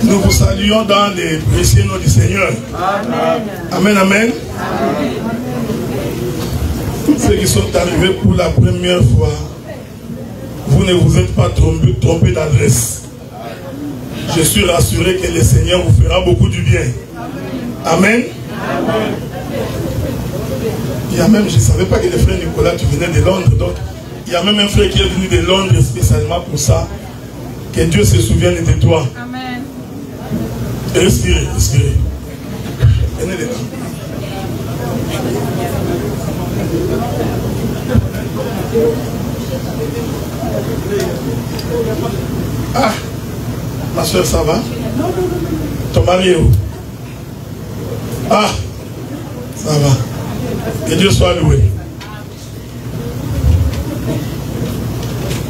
Nous vous saluons dans les précieux noms du Seigneur. Amen. Amen, amen. Ceux qui sont arrivés pour la première fois, vous ne vous êtes pas trompé d'adresse. Je suis rassuré que le Seigneur vous fera beaucoup du bien. Amen. Il y a même, je ne savais pas que le frère Nicolas, tu venais de Londres. Donc, il y a même un frère qui est venu de Londres spécialement pour ça. Que Dieu se souvienne de toi. Amen. Respirez, respirez. Venez les gars. Ah, ma soeur, ça va? Ton mari est où? Ah, ça va. Que Dieu soit loué.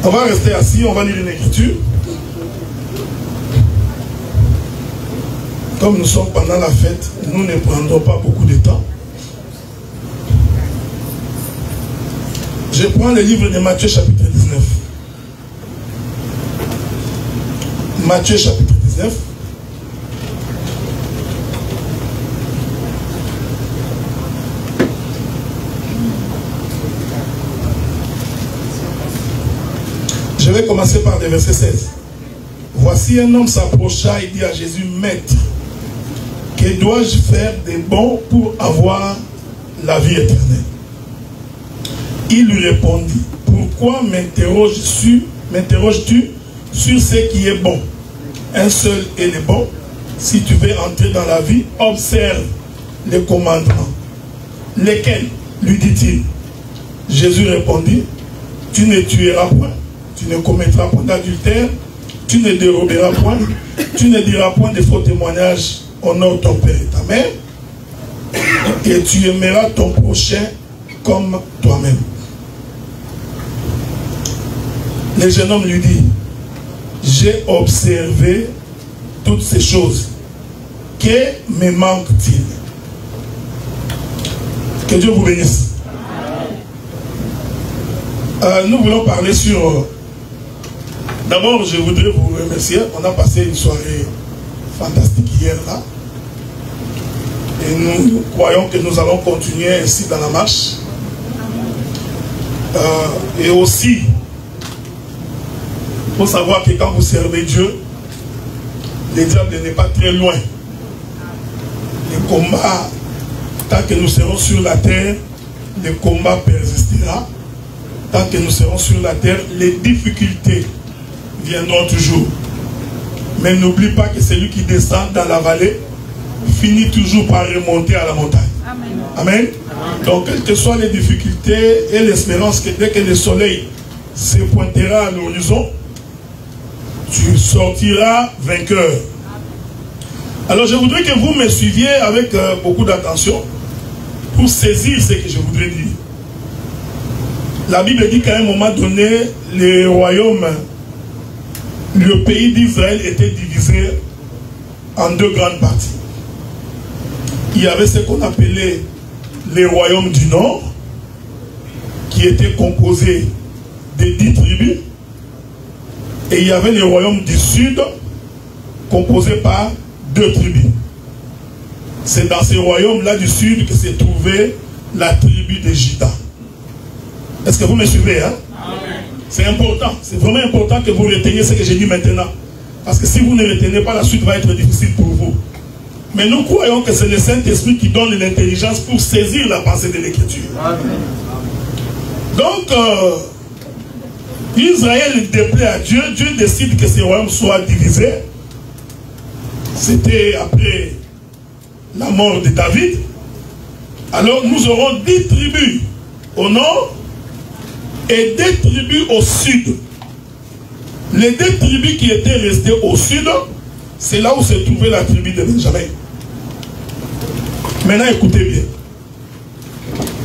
On va rester assis, on va lire une écriture. Comme nous sommes pendant la fête, nous ne prendrons pas beaucoup de temps. Je prends le livre de Matthieu chapitre 19. Matthieu chapitre 19. Je vais commencer par le verset 16. Voici un homme s'approcha et dit à Jésus, Maître, que dois-je faire de bon pour avoir la vie éternelle? Il lui répondit, pourquoi m'interroges-tu sur ce qui est bon? Un seul est le bon. Si tu veux entrer dans la vie, observe les commandements. Lesquels? Lui dit-il. Jésus répondit, tu ne tueras point, tu ne commettras point d'adultère, tu ne déroberas point, tu ne diras point de faux témoignages au nom de ton père et ta mère, et tu aimeras ton prochain comme toi-même. Le jeune homme lui dit, j'ai observé toutes ces choses. Que me manque-t-il? Que Dieu vous bénisse. Nous voulons parler sur... D'abord, je voudrais vous remercier. On a passé une soirée fantastique hier là. Et nous croyons que nous allons continuer ainsi dans la marche. Et aussi, il faut savoir que quand vous servez Dieu, le diable n'est pas très loin. Le combat, tant que nous serons sur la terre, le combat persistera. Tant que nous serons sur la terre, les difficultés viendront toujours. Mais n'oublie pas que celui qui descend dans la vallée finit toujours par remonter à la montagne. Amen. Amen. Donc, quelles que soient les difficultés et l'espérance que dès que le soleil se pointera à l'horizon, tu sortiras vainqueur. Alors, je voudrais que vous me suiviez avec beaucoup d'attention pour saisir ce que je voudrais dire. La Bible dit qu'à un moment donné, le royaume, le pays d'Israël était divisé en deux grandes parties. Il y avait ce qu'on appelait les royaumes du Nord, qui étaient composés de 10 tribus, et il y avait les royaumes du Sud, composés par 2 tribus. C'est dans ces royaumes-là du Sud que se trouvait la tribu de Juda. Est-ce que vous me suivez, hein? C'est important, c'est vraiment important que vous reteniez ce que j'ai dit maintenant. Parce que si vous ne retenez pas, la suite va être difficile pour vous. Mais nous croyons que c'est le Saint-Esprit qui donne l'intelligence pour saisir la pensée de l'Écriture. Donc, Israël déplaît à Dieu. Dieu décide que ce royaume soit divisé. C'était après la mort de David. Alors, nous aurons 10 tribus au nord et 2 tribus au sud. Les 2 tribus qui étaient restées au sud, c'est là où se trouvait la tribu de Benjamin. Maintenant, écoutez bien.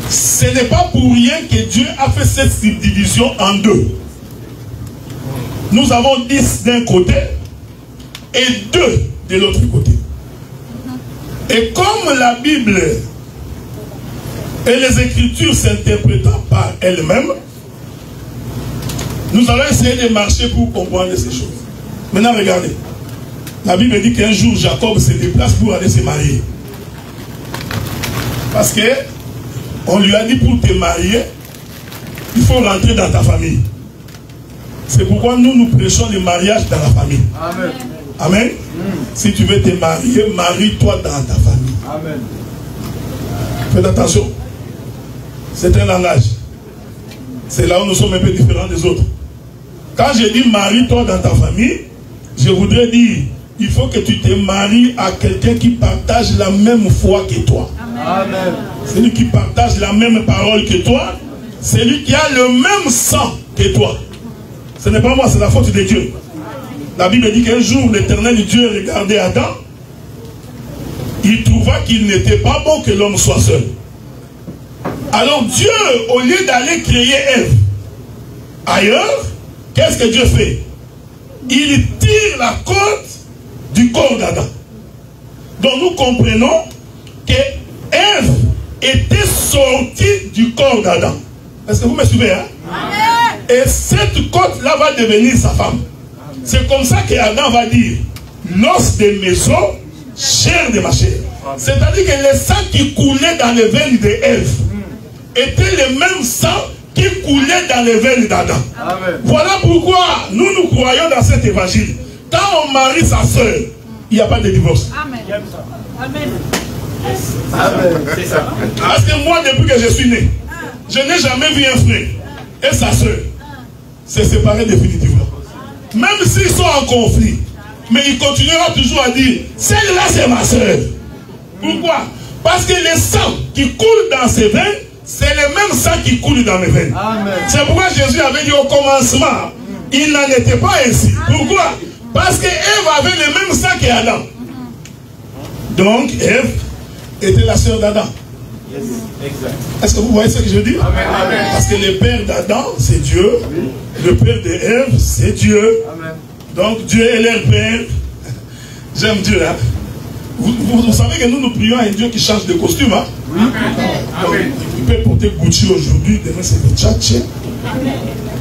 Ce n'est pas pour rien que Dieu a fait cette subdivision en 2. Nous avons 10 d'un côté et 2 de l'autre côté. Et comme la Bible et les Écritures s'interprétant par elles-mêmes, nous allons essayer de marcher pour comprendre ces choses. Maintenant, regardez. La Bible dit qu'un jour, Jacob se déplace pour aller se marier. Parce que on lui a dit pour te marier, il faut rentrer dans ta famille. C'est pourquoi nous prêchons le mariage dans la famille. Amen. Amen. Si tu veux te marier, marie-toi dans ta famille. Amen. Faites attention. C'est un langage. C'est là où nous sommes un peu différents des autres. Quand je dis marie-toi dans ta famille, je voudrais dire, il faut que tu te maries à quelqu'un qui partage la même foi que toi. Amen. Celui qui partage la même parole que toi, celui qui a le même sang que toi. Ce n'est pas moi, c'est la faute de Dieu. La Bible dit qu'un jour, l'Éternel Dieu regardait Adam. Il trouva qu'il n'était pas bon que l'homme soit seul. Alors Dieu, au lieu d'aller créer Ève ailleurs, qu'est-ce que Dieu fait? Il tire la côte du corps d'Adam. Donc nous comprenons que Ève était sortie du corps d'Adam. Est-ce que vous me suivez, hein? Et cette côte-là va devenir sa femme. C'est comme ça qu'Adam va dire, l'os de mes os, chair de ma chair. C'est-à-dire que le sang qui coulait dans les veines d'Ève était le même sang qui coulait dans les veines d'Adam. Voilà pourquoi nous croyons dans cet évangile. Quand on marie sa soeur, il n'y a pas de divorce. Amen. Amen. C'est ça. Parce que moi, depuis que je suis né, je n'ai jamais vu un frère et sa soeur se séparer définitivement. Même s'ils sont en conflit, mais il continuera toujours à dire, celle-là c'est ma soeur. Pourquoi? Parce que le sang qui coule dans ses veines, c'est le même sang qui coule dans mes veines. C'est pourquoi Jésus avait dit au commencement, il n'en était pas ainsi. Pourquoi? Parce que Ève avait le même sang qu'Adam. Donc Ève était la sœur d'Adam. Est-ce que vous voyez ce que je dis? Parce que le père d'Adam, c'est Dieu. Le père de Ève, c'est Dieu. Donc Dieu est leur père. J'aime Dieu, hein? Vous savez que nous prions à un Dieu qui change de costume, hein? Donc, il peut porter Gucci aujourd'hui, demain c'est Versace.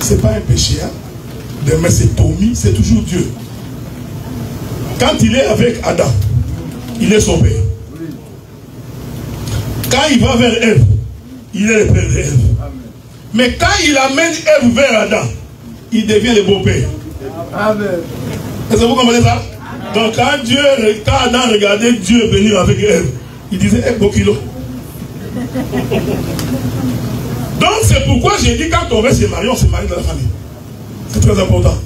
C'est pas un péché, hein? Demain c'est Tommy, c'est toujours Dieu. Quand il est avec Adam, il est son père. Quand il va vers Ève, il est le père d'Ève. Mais quand il amène Ève vers Adam, il devient le beau-père. Est-ce que vous comprenez ça? Donc quand Adam regardait Dieu venir avec Ève, il disait, beau kilo. Donc c'est pourquoi j'ai dit, quand on veut se marier, on se marie dans la famille. C'est très important.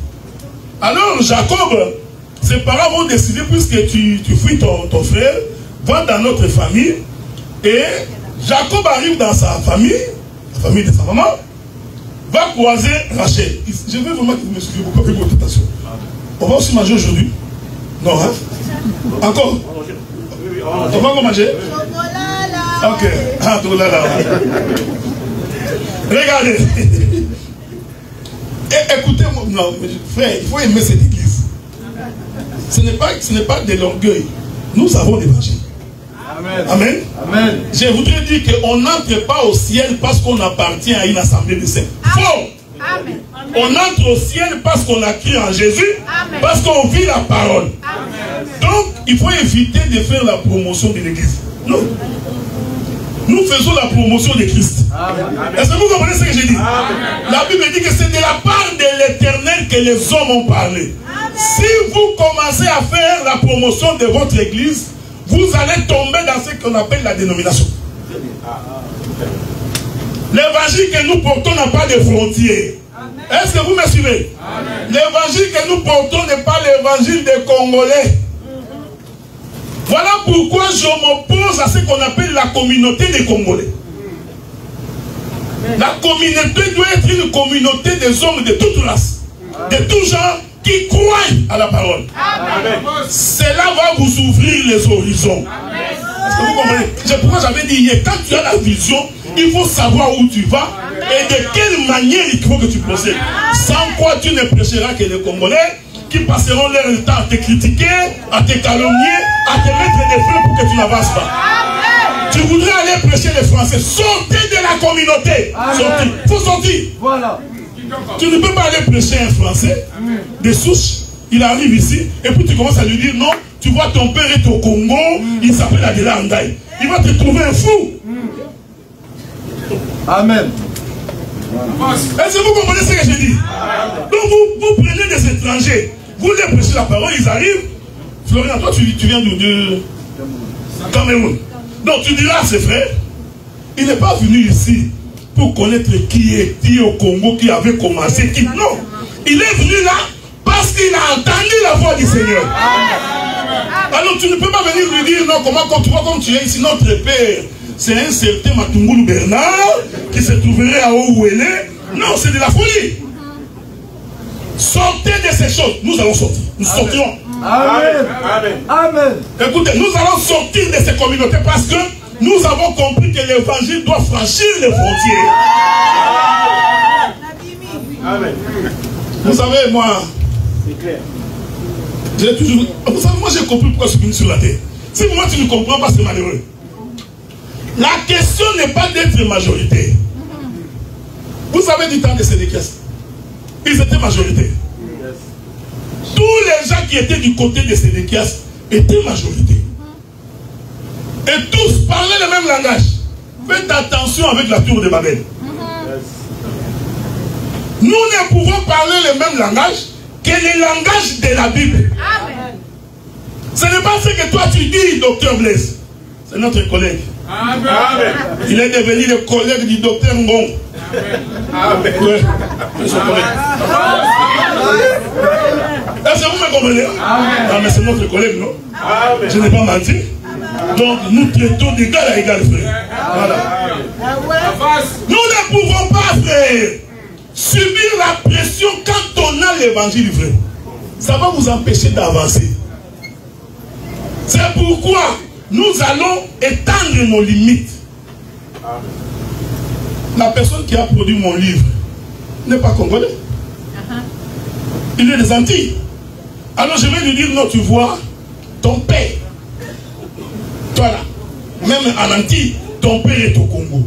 Alors Jacob, ses parents vont décider, puisque tu fuis ton frère, va dans notre famille. Et Jacob arrive dans sa famille, la famille de sa maman, va croiser Rachel. Je veux vraiment que vous me suivez beaucoup avec votre attention. On va aussi manger aujourd'hui? Non, hein? Encore? On va encore manger? Ok. Ah, tout là, là. Regardez. Et écoutez-moi. Non, frère, il faut aimer cette église. Ce n'est pas de l'orgueil. Nous avons l'évangile. Amen. Amen. Amen. Je voudrais dire qu'on n'entre pas au ciel parce qu'on appartient à une assemblée de saints. Faux. Amen. On entre au ciel parce qu'on a cru en Jésus, amen, parce qu'on vit la parole. Amen. Donc, il faut éviter de faire la promotion de l'église. Non. Nous faisons la promotion de Christ. Est-ce que vous comprenez ce que j'ai dit? Amen. La Bible dit que c'est de la part de l'Éternel que les hommes ont parlé. Amen. Si vous commencez à faire la promotion de votre église, vous allez tomber dans ce qu'on appelle la dénomination. L'évangile que nous portons n'a pas de frontières. Est-ce que vous me suivez? L'évangile que nous portons n'est pas l'évangile des Congolais. Voilà pourquoi je m'oppose à ce qu'on appelle la communauté des Congolais. La communauté doit être une communauté des hommes de toute race, de tout genre, qui croient à la parole. Cela va vous ouvrir les horizons. Est-ce que vous comprenez? C'est pourquoi j'avais dit hier, quand tu as la vision, il faut savoir où tu vas et de quelle manière il faut que tu procèdes. Sans quoi tu ne prêcheras que les Congolais qui passeront leur temps à te critiquer, à te calomnier, à te mettre des freins pour que tu n'avances pas. Tu voudrais aller prêcher les Français. Sortez de la communauté. Sortez. Il faut sortir. Voilà. Tu ne peux pas aller prêcher un Français de souche Il arrive ici, et puis tu commences à lui dire non, tu vois ton père est au Congo, il s'appelle Adela Andaï. Il va te trouver un fou. Amen. Est-ce que vous comprenez ce que je dis? Donc vous prenez des étrangers, vous les prêchez la parole, ils arrivent. Florian, toi tu viens de Cameroun. Donc tu diras à ses frères, il n'est pas venu ici pour connaître qui est qui au Congo, qui avait commencé, qui... Non, il est venu là parce qu'il a entendu la voix du Seigneur. Alors tu ne peux pas venir lui dire, non, comment tu vois comme tu es ici, notre père, c'est un certain Matungulu Bernard qui se trouverait à Ouélé. Non, c'est de la folie. Sortez de ces choses. Nous allons sortir. Nous sortirons. Amen. Amen. Amen. Écoutez, nous allons sortir de ces communautés parce que nous avons compris que l'évangile doit franchir les frontières. Amen. Vous savez, moi, c'est clair. J'ai toujours... Vous savez, moi j'ai compris pourquoi je suis venu sur la terre. Si moi tu ne comprends pas, c'est malheureux. La question n'est pas d'être majoritaire. Vous savez du temps de Sédéchias, ils étaient majoritaires. Tous les gens qui étaient du côté de Sédéchias étaient majoritaires. Et tous parlaient le même langage. Faites attention avec la tour de Babel. Nous ne pouvons parler le même langage que le langage de la Bible. Amen. Ce n'est pas ce que toi tu dis, docteur Blaise. C'est notre collègue. Amen. Il est devenu le collègue du docteur Ngon. Amen. Ouais. Est-ce que vous me comprenez? Amen. Ah, mais c'est notre collègue, non? Amen. Je n'ai pas menti. Donc nous traitons d'égal à égal, frère. Voilà. Nous ne pouvons pas, frère, subir la pression quand on a l'évangile vrai. Ça va vous empêcher d'avancer. C'est pourquoi nous allons étendre nos limites. La personne qui a produit mon livre n'est pas congolais. Il est des Antilles. Alors je vais lui dire, non, tu vois, ton père, toi là, même en Antilles, ton père est au Congo.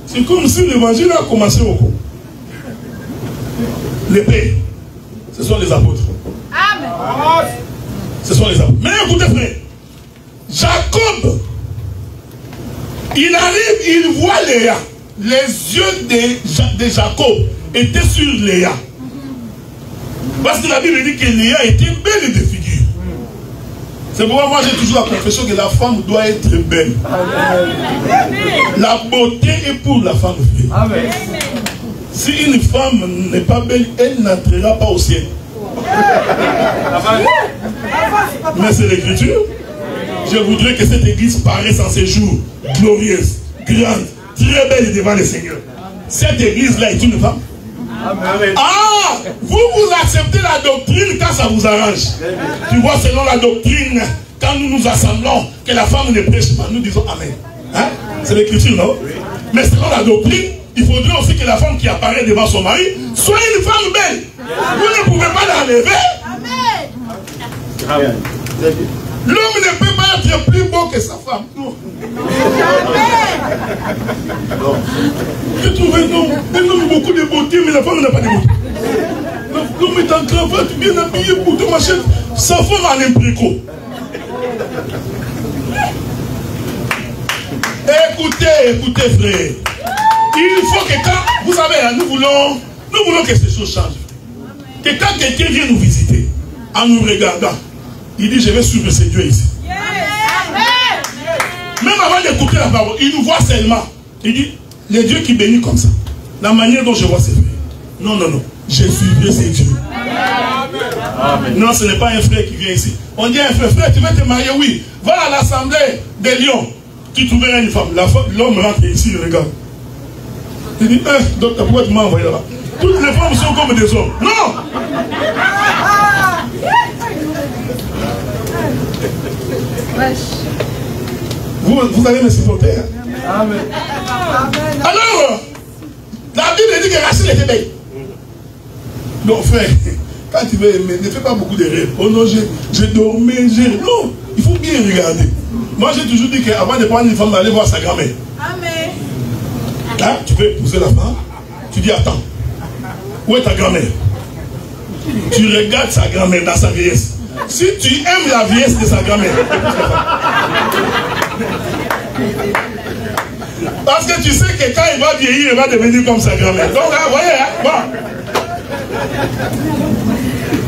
C'est comme si l'évangile a commencé au Congo. Les pères, ce sont les apôtres. Amen. Ce sont les apôtres. Mais écoutez, frère, Jacob, il arrive, il voit Léa. Les yeux de Jacob étaient sur Léa. Parce que la Bible dit que Léa était belle de figure. C'est pourquoi moi j'ai toujours la confession que la femme doit être belle. Amen. La beauté est pour la femme. Amen. Si une femme n'est pas belle, elle n'entrera pas au ciel. Mais c'est l'écriture. Je voudrais que cette église paraisse en ces jours glorieuse, grande, très belle devant le Seigneur. Cette église-là est une femme. Amen. Ah, vous acceptez la doctrine quand ça vous arrange. Tu vois, selon la doctrine, quand nous nous assemblons, que la femme ne prêche pas, nous disons Amen. Hein? C'est l'écriture, non? Oui. Mais selon la doctrine, il faudrait aussi que la femme qui apparaît devant son mari soit une femme belle. Vous ne pouvez pas l'enlever. Amen. L'homme ne peut pas être plus beau que sa femme. Non. J'ai trouvé un homme beaucoup de beauté, mais la femme n'a pas de beauté. L'homme est en cravate, bien habillé, pour de machin. Sa femme a l'imprico. Écoutez, frère. Il faut que quand, vous savez, nous voulons que ces choses changent. Que quand quelqu'un vient nous visiter, en nous regardant, il dit, je vais suivre ce Dieu ici. Même avant d'écouter la parole, il nous voit seulement. Il dit, les dieux qui bénissent comme ça, la manière dont je vois ces frères. Non, je suivrai ces dieux. Amen. Non, ce n'est pas un frère qui vient ici. On dit à un frère, tu veux te marier? Oui. Va à l'assemblée des lions. Tu trouveras une femme. L'homme rentre ici, il regarde. Il dit, docteur, pourquoi tu m'as envoyé là-bas? Toutes les femmes sont comme des hommes. Non! Vous allez me supporter. Hein? Amen. Alors, la Bible dit que Rachel était belle. Donc, frère, quand tu veux aimer, ne fais pas beaucoup de rêves. Oh non, je dormais, non, il faut bien regarder. Moi, j'ai toujours dit qu'avant de prendre une femme, d'aller voir sa grand-mère. Amen. Là, tu peux épouser la femme. Tu dis, attends, où est ta grand-mère? Tu regardes sa grand-mère dans sa vieillesse. Si tu aimes la vieillesse de sa grand-mère, parce que tu sais que quand il va vieillir, il va devenir comme sa grand-mère. Donc, vous voyez, hein, bon.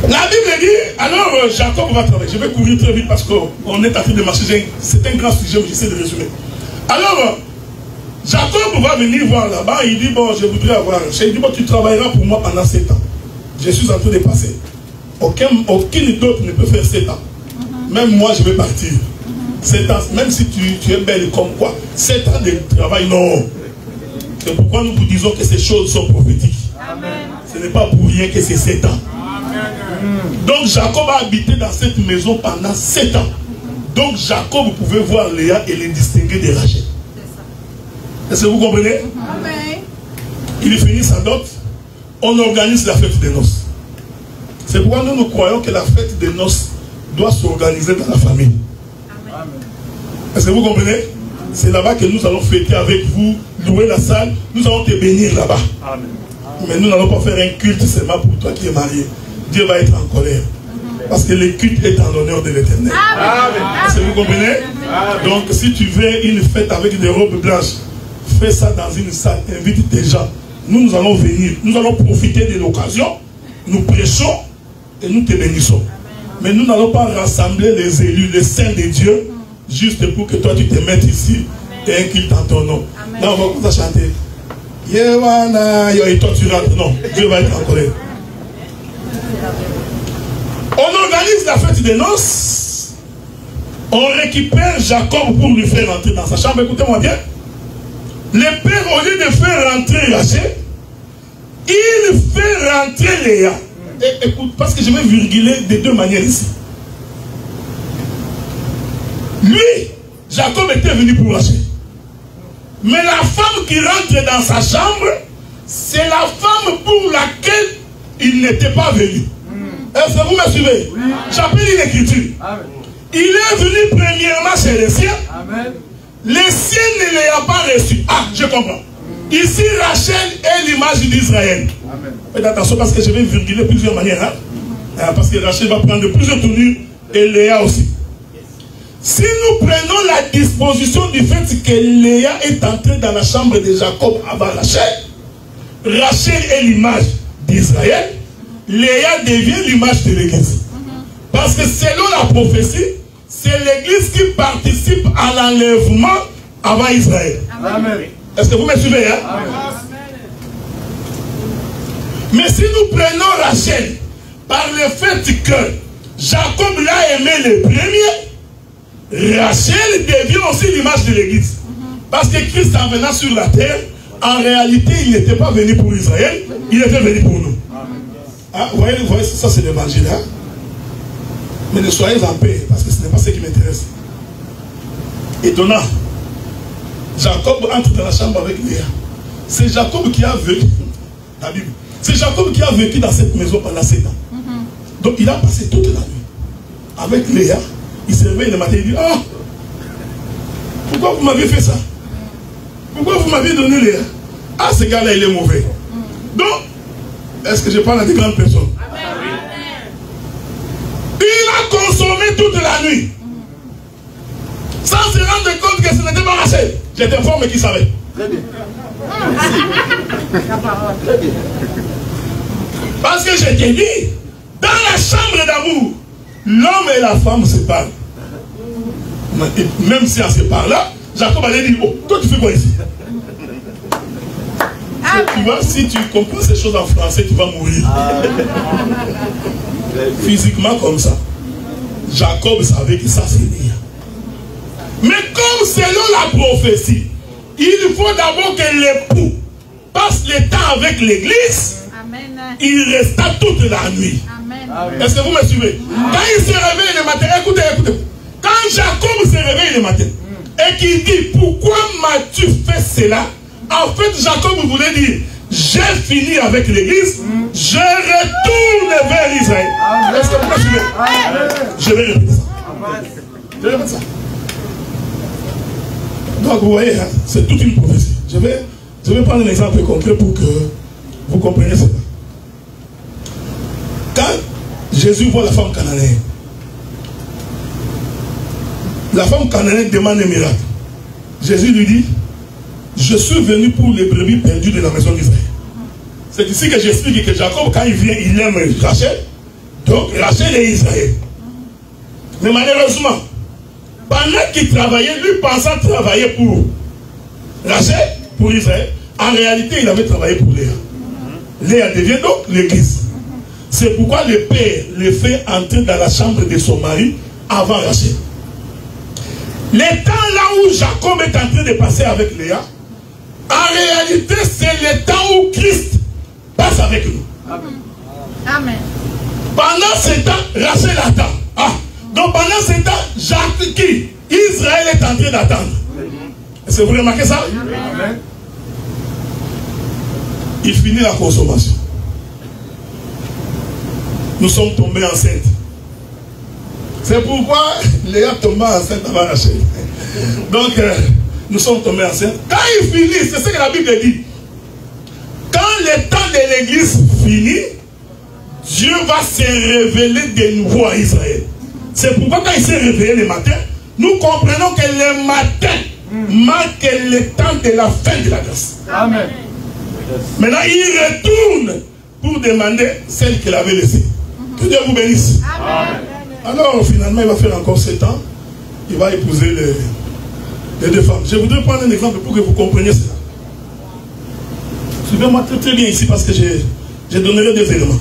La Bible dit, alors Jacob va travailler. Je vais courir très vite parce qu'on est en train de marcher. C'est un grand sujet, mais j'essaie de résumer. Alors, Jacob va venir voir là-bas. Il dit, bon, je voudrais avoir. Il dit, bon, tu travailleras pour moi pendant 7 ans. Je suis en train de passer. Aucun d'autre ne peut faire 7 ans. Même moi, je vais partir. 7 ans, même si tu es belle comme quoi. 7 ans de travail, non. C'est pourquoi nous vous disons que ces choses sont prophétiques. Amen. Ce n'est pas pour rien que c'est 7 ans. Donc Jacob a habité dans cette maison pendant 7 ans. Donc Jacob pouvait voir Léa et les distinguer de Rachel. Est-ce que vous comprenez? Amen. Il finit sa dot. On organise la fête des noces. C'est pourquoi nous croyons que la fête des noces doit s'organiser dans la famille. Amen. Est-ce que vous comprenez? C'est là-bas que nous allons fêter avec vous, louer la salle. Nous allons te bénir là-bas. Mais nous n'allons pas faire un culte seulement pour toi qui es marié. Dieu va être en colère. Parce que le culte est en l'honneur de l'Éternel. Est-ce que vous comprenez? Donc si tu veux une fête avec des robes blanches, fais ça dans une salle, invite tes gens. Nous allons venir, nous allons profiter de l'occasion, nous prêchons et nous te bénissons. Mais nous n'allons pas rassembler les élus, les saints de Dieu, juste pour que toi tu te mettes ici et un culte en ton nom. Là on va commencer à chanter. Et toi tu rentres. Non, Dieu va être en colère. On organise la fête des noces. On récupère Jacob pour lui faire rentrer dans sa chambre. Écoutez-moi bien. Le père, au lieu de faire rentrer Rachel, il fait rentrer Léa. Et, écoute, parce que je vais virguler de deux manières ici. Lui, Jacob était venu pour Rachel. Mais la femme qui rentre dans sa chambre, c'est la femme pour laquelle il n'était pas venu. Est-ce que vous me suivez? Oui. J'appelle une écriture. Amen. Il est venu premièrement chez les siens. Amen. Les siens ne l'ayant pas reçu. Ah, je comprends. Ici, Rachel est l'image d'Israël. Faites attention parce que je vais virguler de plusieurs manières. Hein? Parce que Rachel va prendre plusieurs tournures et Léa aussi. Si nous prenons la disposition du fait que Léa est entrée dans la chambre de Jacob avant Rachel, Rachel est l'image d'Israël, Léa devient l'image de l'église. Parce que selon la prophétie, c'est l'église qui participe à l'enlèvement avant Israël. Amen. Est-ce que vous me suivez? Hein? Amen. Mais si nous prenons Rachel par le fait que Jacob l'a aimé le premier, Rachel devient aussi l'image de l'église. Parce que Christ en venant sur la terre, en réalité, il n'était pas venu pour Israël, il était venu pour nous. Ah, vous voyez, ça c'est l'évangile. Hein? Mais ne soyez en paix, parce que ce n'est pas ce qui m'intéresse. Étonnant. Jacob entre dans la chambre avec Léa. C'est Jacob qui a vécu, la Bible, c'est Jacob qui a vécu dans cette maison pendant 7 ans. Donc il a passé toute la nuit avec Léa. Il se réveille le matin et dit, ah, pourquoi vous m'avez fait ça? Pourquoi vous m'avez donné Léa? Ah, ce gars-là, il est mauvais. Donc, est-ce que je parle à des grandes personnes? Il a consommé toute la nuit. Sans se rendre compte que ce n'était pas Rachel. J'ai informé qui savait. Très bien. Parce que je t'ai dit, dans la chambre d'amour, l'homme et la femme se parlent. Même si on se parle là, Jacob allait dire, oh, toi tu fais quoi ici? Tu vois, si tu comprends ces choses en français, tu vas mourir. Physiquement comme ça. Jacob savait que ça c'est Léa. Mais comme selon la prophétie, il faut d'abord que l'époux passe le temps avec l'église. Il resta toute la nuit. Est-ce que vous me suivez? Quand il se réveille le matin, écoutez, écoutez. Quand Jacob se réveille le matin et qu'il dit, pourquoi m'as-tu fait cela? En fait, Jacob voulait dire, j'ai fini avec l'église, je retourne vers Israël. Est-ce que vous me suivez? Je vais répéter ça. Je vais répéter ça. Donc vous voyez, hein, c'est toute une prophétie. Je vais prendre un exemple concret pour que vous compreniez cela. Quand Jésus voit la femme cananéenne. La femme cananéenne demande un miracle. Jésus lui dit, je suis venu pour les brebis perdues de la maison d'Israël. C'est ici que j'explique que Jacob, quand il vient, il aime Rachel. Donc Rachel est Israël. Mais malheureusement, pendant qu'il travaillait, lui pensant travailler pour Rachel, pour Israël, en réalité, il avait travaillé pour Léa. Léa devient donc l'église. C'est pourquoi le père le fait entrer dans la chambre de son mari avant Rachel. Le temps là où Jacob est en train de passer avec Léa, en réalité, c'est le temps où Christ passe avec nous. Amen. Pendant ce temps, Rachel attend. Ah. Donc pendant ce temps, Israël est en train d'attendre. Est-ce que vous remarquez ça? Amen. Il finit la consommation. Nous sommes tombés enceintes. C'est pourquoi Léa tomba enceinte avant Rachel. Donc, nous sommes tombés enceintes. Quand il finit, c'est ce que la Bible dit. Quand le temps de l'église finit, Dieu va se révéler de nouveau à Israël. C'est pourquoi quand il s'est réveillé le matin, nous comprenons que le matin marque le temps de la fin de la grâce. Amen. Maintenant, il retourne pour demander celle qu'il avait laissée. Que Dieu vous bénisse. Amen. Alors, finalement, il va faire encore 7 ans. Il va épouser les deux femmes. Je voudrais prendre un exemple pour que vous compreniez cela. Suivez-moi très, très bien ici parce que je donnerai des éléments.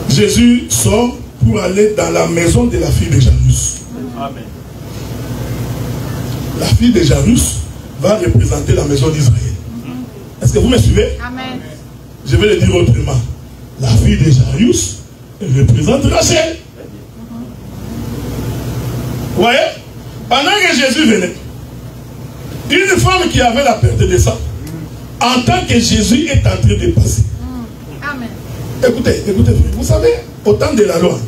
Jésus sort pour aller dans la maison de la fille de Jairus. Amen. La fille de Jairus va représenter la maison d'Israël. Est-ce que vous me suivez? Amen. Je vais le dire autrement. La fille de Jairus représente Rachel. Vous voyez? Pendant que Jésus venait, une femme qui avait la perte de sang, en tant que Jésus est en train de passer. Amen. Écoutez, vous savez, au temps de la loi,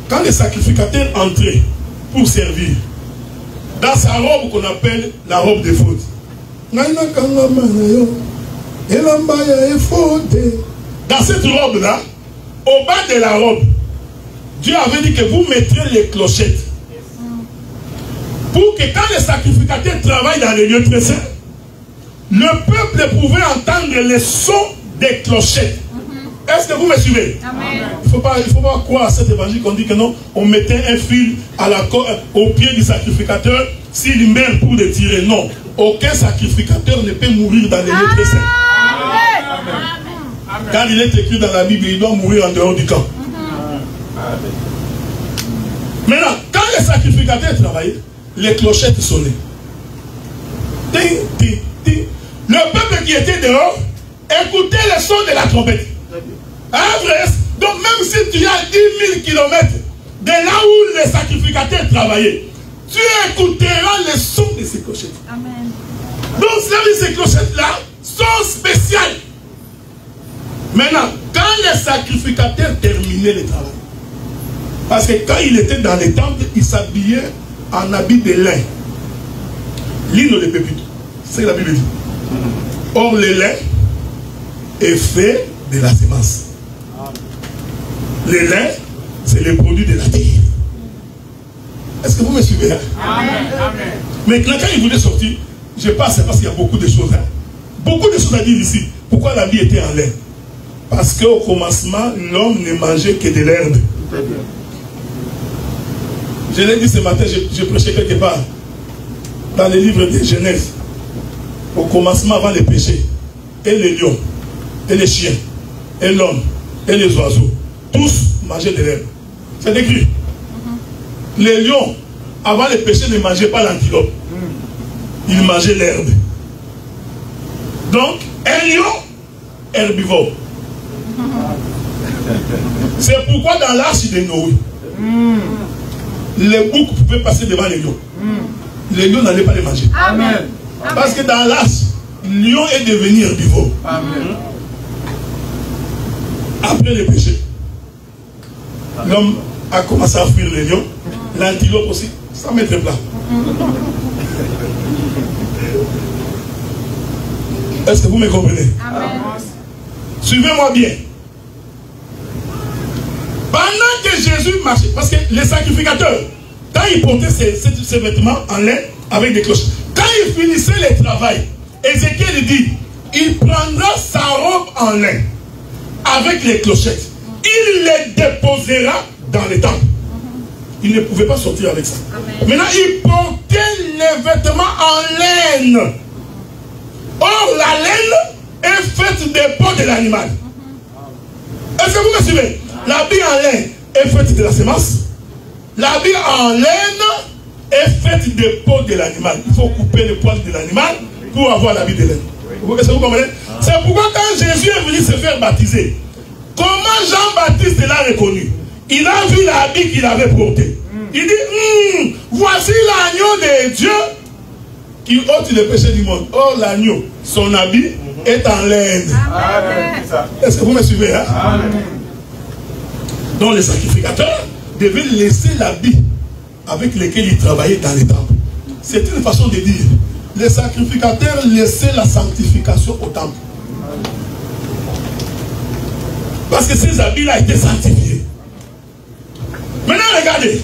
quand les sacrificateurs entraient pour servir, dans sa robe qu'on appelle la robe de faute, dans cette robe-là, au bas de la robe, Dieu avait dit que vous mettrez les clochettes. Pour que quand les sacrificateurs travaillent dans les lieux très saints, le peuple pouvait entendre le son des clochettes. Est-ce que vous me suivez? Amen. Il ne faut pas croire à cet évangile qu'on dit que non, on mettait un fil à au pied du sacrificateur s'il meurt pour le tirer. Non, aucun sacrificateur ne peut mourir dans les lieux très saints. Car il est écrit dans la Bible, il doit mourir en dehors du camp. Maintenant, quand les sacrificateurs travaillaient, les clochettes sonnaient. Ting, ting, ting. Le peuple qui était dehors écoutait le son de la trompette. Donc même si tu as 10 000 km de là où les sacrificateurs travaillaient, tu écouteras le son de ces clochettes. Amen. Donc ces clochettes-là sont spéciales. Maintenant, quand les sacrificateurs terminaient le travail, parce que quand il était dans les temples, il s'habillait en habit de lin. Lino de pépite. C'est ce que la Bible dit. Or, le lin est fait de la semence. Le lin, c'est le produit de la terre. Est-ce que vous me suivez? Amen. Maintenant, quand il voulait sortir, je passe parce qu'il y a beaucoup de choses. Beaucoup de choses à dire ici. Pourquoi la vie était en lin? Parce qu'au commencement, l'homme ne mangeait que de l'herbe. Je l'ai dit ce matin, je prêchais quelque part. Dans les livres de Genèse. Au commencement, avant le péché. Et les lions, et les chiens, et l'homme, et les oiseaux. Tous mangeaient de l'herbe. C'est écrit. Les lions, avant le péché, ne mangeaient pas l'antilope. Ils mangeaient l'herbe. Donc, un lion, herbivore. C'est pourquoi dans l'arche de Noé, les boucs pouvaient passer devant les lions. Les lions n'allaient pas les manger. Amen. Parce que dans l'arche, le lion est devenu herbivore. Amen. Après le péché, l'homme a commencé à fuir les lions. L'antilope aussi, sans mettre plat. Est-ce que vous me comprenez? Amen. Suivez-moi bien. Pendant que Jésus marchait, parce que les sacrificateurs, quand ils portaient ces vêtements en lin avec des cloches, quand ils finissaient le travail, Ézéchiel dit, il prendra sa robe en lin avec les clochettes. Il les déposera dans les temples. Il ne pouvait pas sortir avec ça. Amen. Maintenant, il portait les vêtements en laine. Or, la laine est faite des peaux de l'animal. Est-ce que vous me suivez? L'habit en laine est faite de la semence. L'habit en laine est faite des peaux de l'animal. Il faut couper les poils de l'animal pour avoir l'habit de laine. Est-ce que vous comprenez? C'est pourquoi quand Jésus est venu se faire baptiser, comment Jean-Baptiste l'a reconnu? Il a vu l'habit qu'il avait porté. Il dit, voici l'agneau de Dieu qui ôte le péché du monde. Or, l'agneau, son habit est en laine. Est-ce que vous me suivez? Hein? Amen. Donc, les sacrificateurs devaient laisser l'habit avec lequel ils travaillaient dans les temples. C'est une façon de dire. Les sacrificateurs laissaient la sanctification au temple. Parce que ces habits-là étaient sanctifiés. Maintenant, regardez.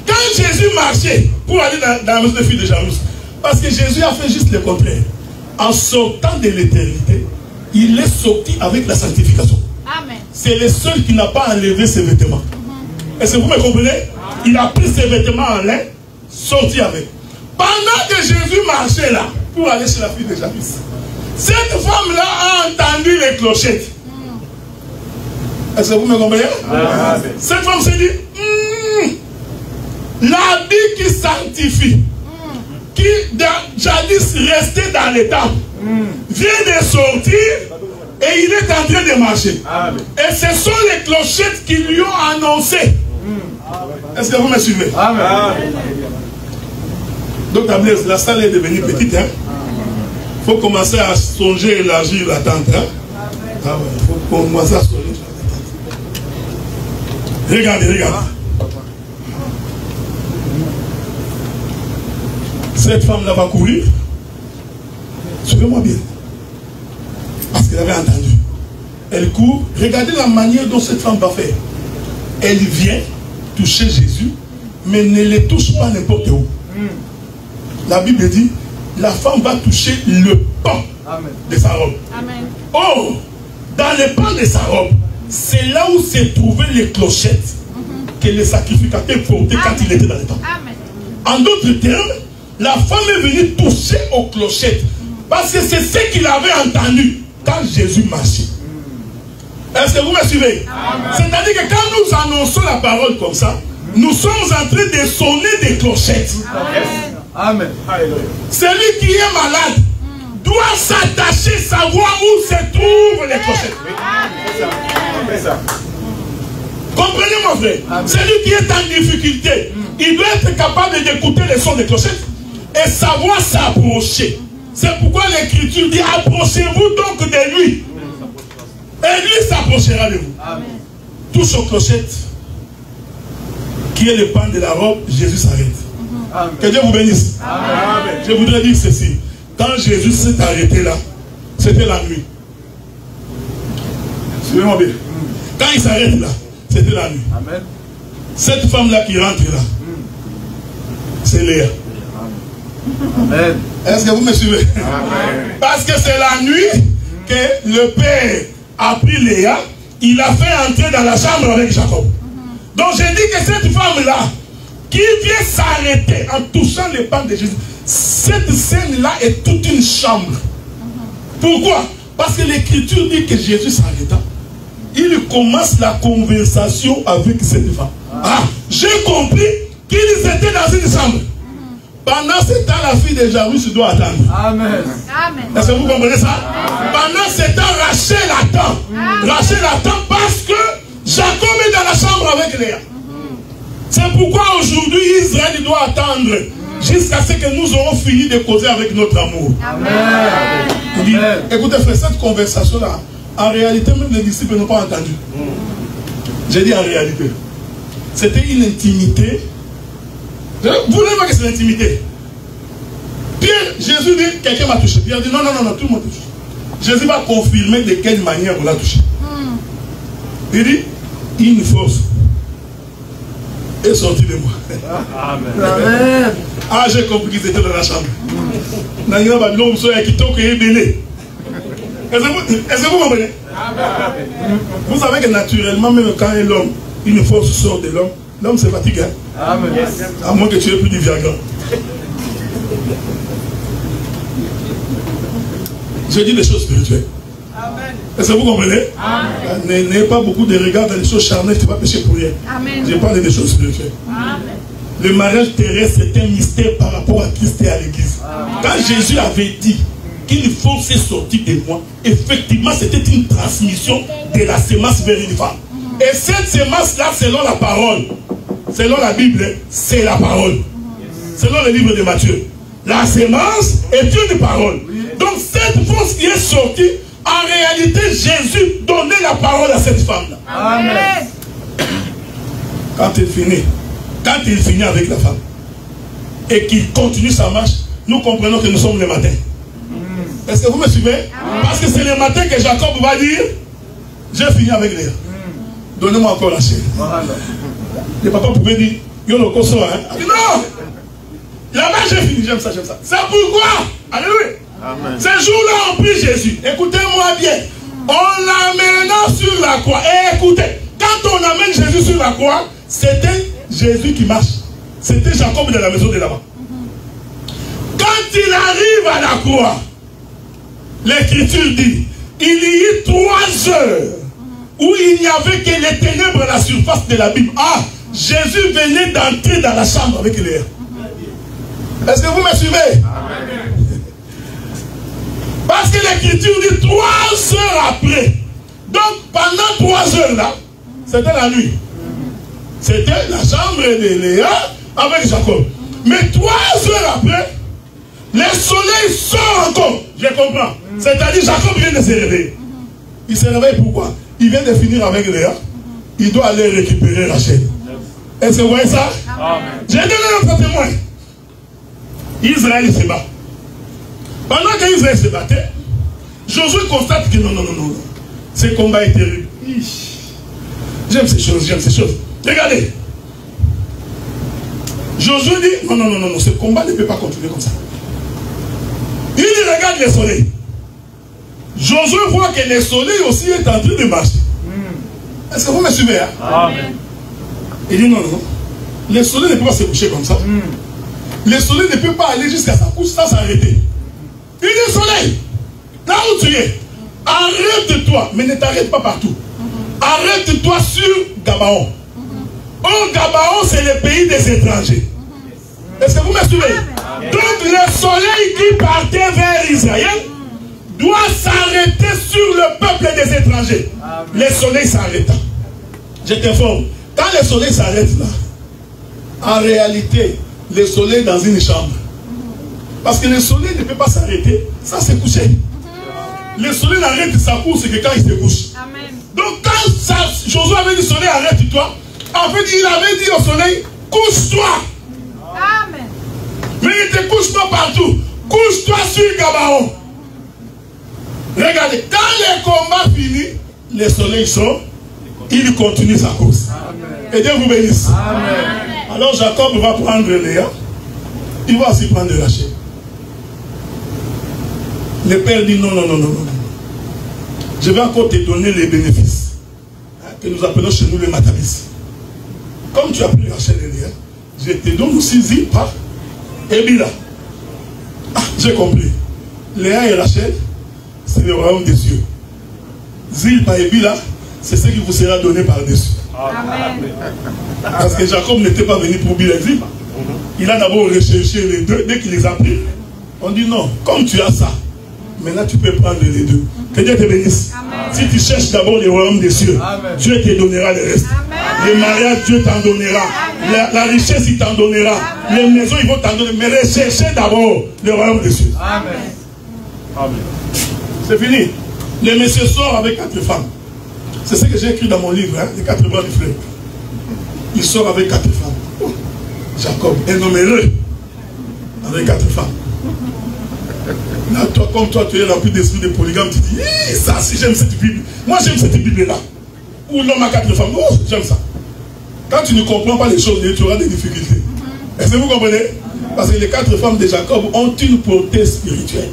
Quand Jésus marchait pour aller dans la maison de fille de Jairus, parce que Jésus a fait juste le contraire. En sortant de l'éternité, il est sorti avec la sanctification. C'est le seul qui n'a pas enlevé ses vêtements. Est-ce que vous me comprenez? Il a pris ses vêtements en lin, sorti avec. Pendant que Jésus marchait là, pour aller chez la fille de Jairus, cette femme-là a entendu les clochettes. Est-ce que vous me comprenez? Cette femme s'est dit, l'habit qui sanctifie, qui jadis restait dans les temples, vient de sortir et il est en train de marcher. Amen. Et ce sont les clochettes qui lui ont annoncé. Est-ce que vous me suivez? Amen. Donc la salle est devenue petite. Il faut commencer à songer et élargir la tente. Il faut commencer à songer la tente. Regardez. Cette femme-là va courir. Suivez-moi bien. Parce qu'elle avait entendu. Elle court. Regardez la manière dont cette femme va faire. Elle vient toucher Jésus, mais ne le touche pas n'importe où. La Bible dit, la femme va toucher le pan de sa robe. Amen. Or, dans le pan de sa robe, c'est là où se trouvaient les clochettes que les sacrificateurs portaient quand il était dans le temple. En d'autres termes, la femme est venue toucher aux clochettes parce que c'est ce qu'il avait entendu quand Jésus marchait. Est-ce que vous me suivez? C'est-à-dire que quand nous annonçons la parole comme ça, nous sommes en train de sonner des clochettes. Amen. Celui qui est malade doit s'attacher, savoir où se trouvent les clochettes. Comprenez mon frère? Celui qui est en difficulté, il doit être capable d'écouter les sons des clochettes et savoir s'approcher. C'est pourquoi l'Écriture dit, approchez-vous donc de lui. Et lui s'approchera de vous. Amen. Touche aux clochettes, qui est le pan de la robe, Jésus s'arrête. Que Dieu vous bénisse. Amen. Je voudrais dire ceci. Quand Jésus s'est arrêté là, c'était la nuit. Suivez-moi bien. Quand il s'arrête là, c'était la nuit. Amen. Cette femme-là qui rentre là, c'est Léa. Amen. Est-ce que vous me suivez? Amen. Parce que c'est la nuit que le Père a pris Léa, il a fait entrer dans la chambre avec Jacob. Donc j'ai dit que cette femme-là, qui vient s'arrêter en touchant les pas de Jésus, cette scène-là est toute une chambre. Pourquoi? Parce que l'Écriture dit que Jésus s'arrêta. Il commence la conversation avec cette femme. Ah, j'ai compris qu'ils étaient dans une chambre. Pendant ce temps, la fille de Jairus doit attendre. Amen. Est-ce que vous comprenez ça? Amen. Pendant ce temps, Rachel attend. Rachel attend parce que Jacob est dans la chambre avec Léa. C'est pourquoi aujourd'hui, Israël doit attendre jusqu'à ce que nous aurons fini de causer avec notre amour. Amen. Dit, écoutez, frère, cette conversation-là, en réalité, même les disciples n'ont pas entendu. J'ai dit en réalité. C'était une intimité. Vous voulez voir que c'est l'intimité? Pierre, Jésus dit, quelqu'un m'a touché. Pierre dit, non, tout le monde touche. Jésus va confirmer de quelle manière on l'a touché. Il dit, une force est sortie de moi. Amen. Ah, j'ai compris qu'ils étaient dans la chambre. Est-ce que vous comprenez? Vous savez que naturellement, même quand l'homme, une force sort de l'homme, l'homme se fatigue. Hein? Amen. À moins que tu aies plus du Viagra. Je dis des choses spirituelles. Est-ce que vous comprenez? N'ayez pas beaucoup de regards dans les choses charnelles, tu vas pécher pour rien. Je parle des choses spirituelles. Amen. Le mariage terrestre est un mystère par rapport à Christ et à l'Église. Quand Jésus avait dit qu'une force est sortie de moi, effectivement c'était une transmission de la semence vers une femme. Et cette semence-là, selon la parole, selon la Bible, c'est la parole. Selon le livre de Matthieu, la semence est une parole. Donc cette force qui est sortie, en réalité, Jésus donnait la parole à cette femme-là. Amen. Quand il finit avec la femme et qu'il continue sa marche, nous comprenons que nous sommes le matin. Est-ce que vous me suivez? Parce que c'est le matin que Jacob va dire, j'ai fini avec Léa. Donnez-moi encore la chair. Le papa pouvait dire, yo le cosso, hein? Non! Là-bas j'ai fini, j'aime ça, j'aime ça. C'est pourquoi, alléluia, ce jour-là on prie Jésus. Écoutez-moi bien. On l'amena sur la croix. Et écoutez, quand on amène Jésus sur la croix, c'était Jésus qui marche. C'était Jacob de la maison de là-bas. Quand il arrive à la croix, l'Écriture dit, il y eut 3 heures où il n'y avait que les ténèbres à la surface de la Bible. Ah, Jésus venait d'entrer dans la chambre avec Léa. Est-ce que vous me suivez? Parce que l'Écriture dit 3 heures après. Donc pendant 3 heures là, c'était la nuit. C'était la chambre de Léa avec Jacob. Mais 3 heures après, le soleil sort encore. Je comprends. C'est-à-dire Jacob vient de se réveiller. Il se réveille pourquoi? Il vient de finir avec Léa. Il doit aller récupérer Rachel. Est-ce que vous voyez ça? J'ai donné un témoin. Israël se bat. Pendant qu'Israël se battait, Josué constate que non. Ce combat est terrible. J'aime ces choses, Regardez. Josué dit, non, ce combat ne peut pas continuer comme ça. Il regarde le soleil. Josué voit que le soleil aussi est en train de marcher. Est-ce que vous me suivez? Amen. Il dit non. Le soleil ne peut pas se coucher comme ça. Le soleil ne peut pas aller jusqu'à sa couche sans s'arrêter. Il dit soleil, là où tu es, arrête-toi, mais ne t'arrête pas partout. Arrête-toi sur Gabaon. Gabaon, c'est le pays des étrangers. Est-ce que vous me suivez? Donc le soleil qui partait vers Israël doit s'arrêter sur le peuple des étrangers. Le soleil s'arrêta. Je t'informe, quand le soleil s'arrête là, en réalité, le soleil est dans une chambre. Parce que le soleil ne peut pas s'arrêter sans se coucher. Le soleil n'arrête sa course que quand il se couche. Donc quand Josué avait dit soleil, arrête-toi, en fait il avait dit au soleil, couche-toi. Amen. Mais il ne te couche pas partout. Couche-toi sur Gabaon. Regardez, quand le combat finit, le soleil sort, il continue sa course. Amen. Et Dieu vous bénisse. Amen. Alors Jacob va prendre Léa, il va aussi prendre Rachel. Le père dit non. Je vais encore te donner les bénéfices que nous appelons chez nous les matabis. Comme tu as pris Rachel et Léa, je te donne aussi Zilpa et Bila. Ah, j'ai compris. Léa et Rachel, c'est le royaume des cieux. Zilpa et Bila, c'est ce qui vous sera donné par-dessus. Amen. Parce que Jacob n'était pas venu pour Bila et Zilpa. Il a d'abord recherché les deux. Dès qu'il les a pris, on dit non, comme tu as ça, maintenant tu peux prendre les deux. Que Dieu te bénisse. Amen. Si tu cherches d'abord le royaume des cieux, amen, Dieu te donnera le reste. Amen. Le mariage, Dieu t'en donnera. La richesse, il t'en donnera. Amen. Les maisons, ils vont t'en donner. Mais recherchez d'abord le royaume des cieux. Amen. Amen. C'est fini. Le monsieur sort avec 4 femmes. C'est ce que j'ai écrit dans mon livre, hein, les 4 bras du fleuve. Il sort avec 4 femmes. Oh. Jacob, un homme heureux, avec 4 femmes. Là, toi, comme toi, tu es rempli d'esprit de polygame, tu dis, ça, si j'aime cette Bible. Moi, j'aime cette Bible-là. Ou l'homme à 4 femmes. Oh, j'aime ça. Quand tu ne comprends pas les choses, tu auras des difficultés. Est-ce que vous comprenez? Parce que les 4 femmes de Jacob ont une portée spirituelle.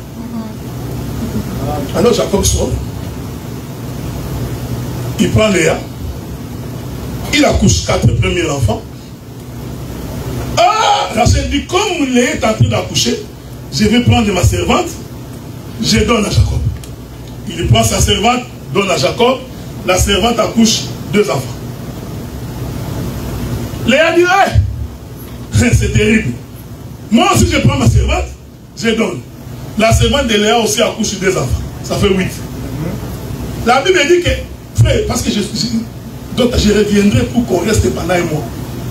Alors Jacob sort. Il prend Léa. Il accouche 4 premiers enfants. Ah, Rachel dit, comme Léa est en train d'accoucher, je vais prendre ma servante, je donne à Jacob. Il prend sa servante, donne à Jacob. La servante accouche 2 enfants. Léa dit, hey, c'est terrible. Moi aussi je prends ma servante, je donne. La servante de Léa aussi accouche 2 enfants. Ça fait 8. La Bible dit que, frère, parce que je reviendrai pour qu'on reste pendant un mois.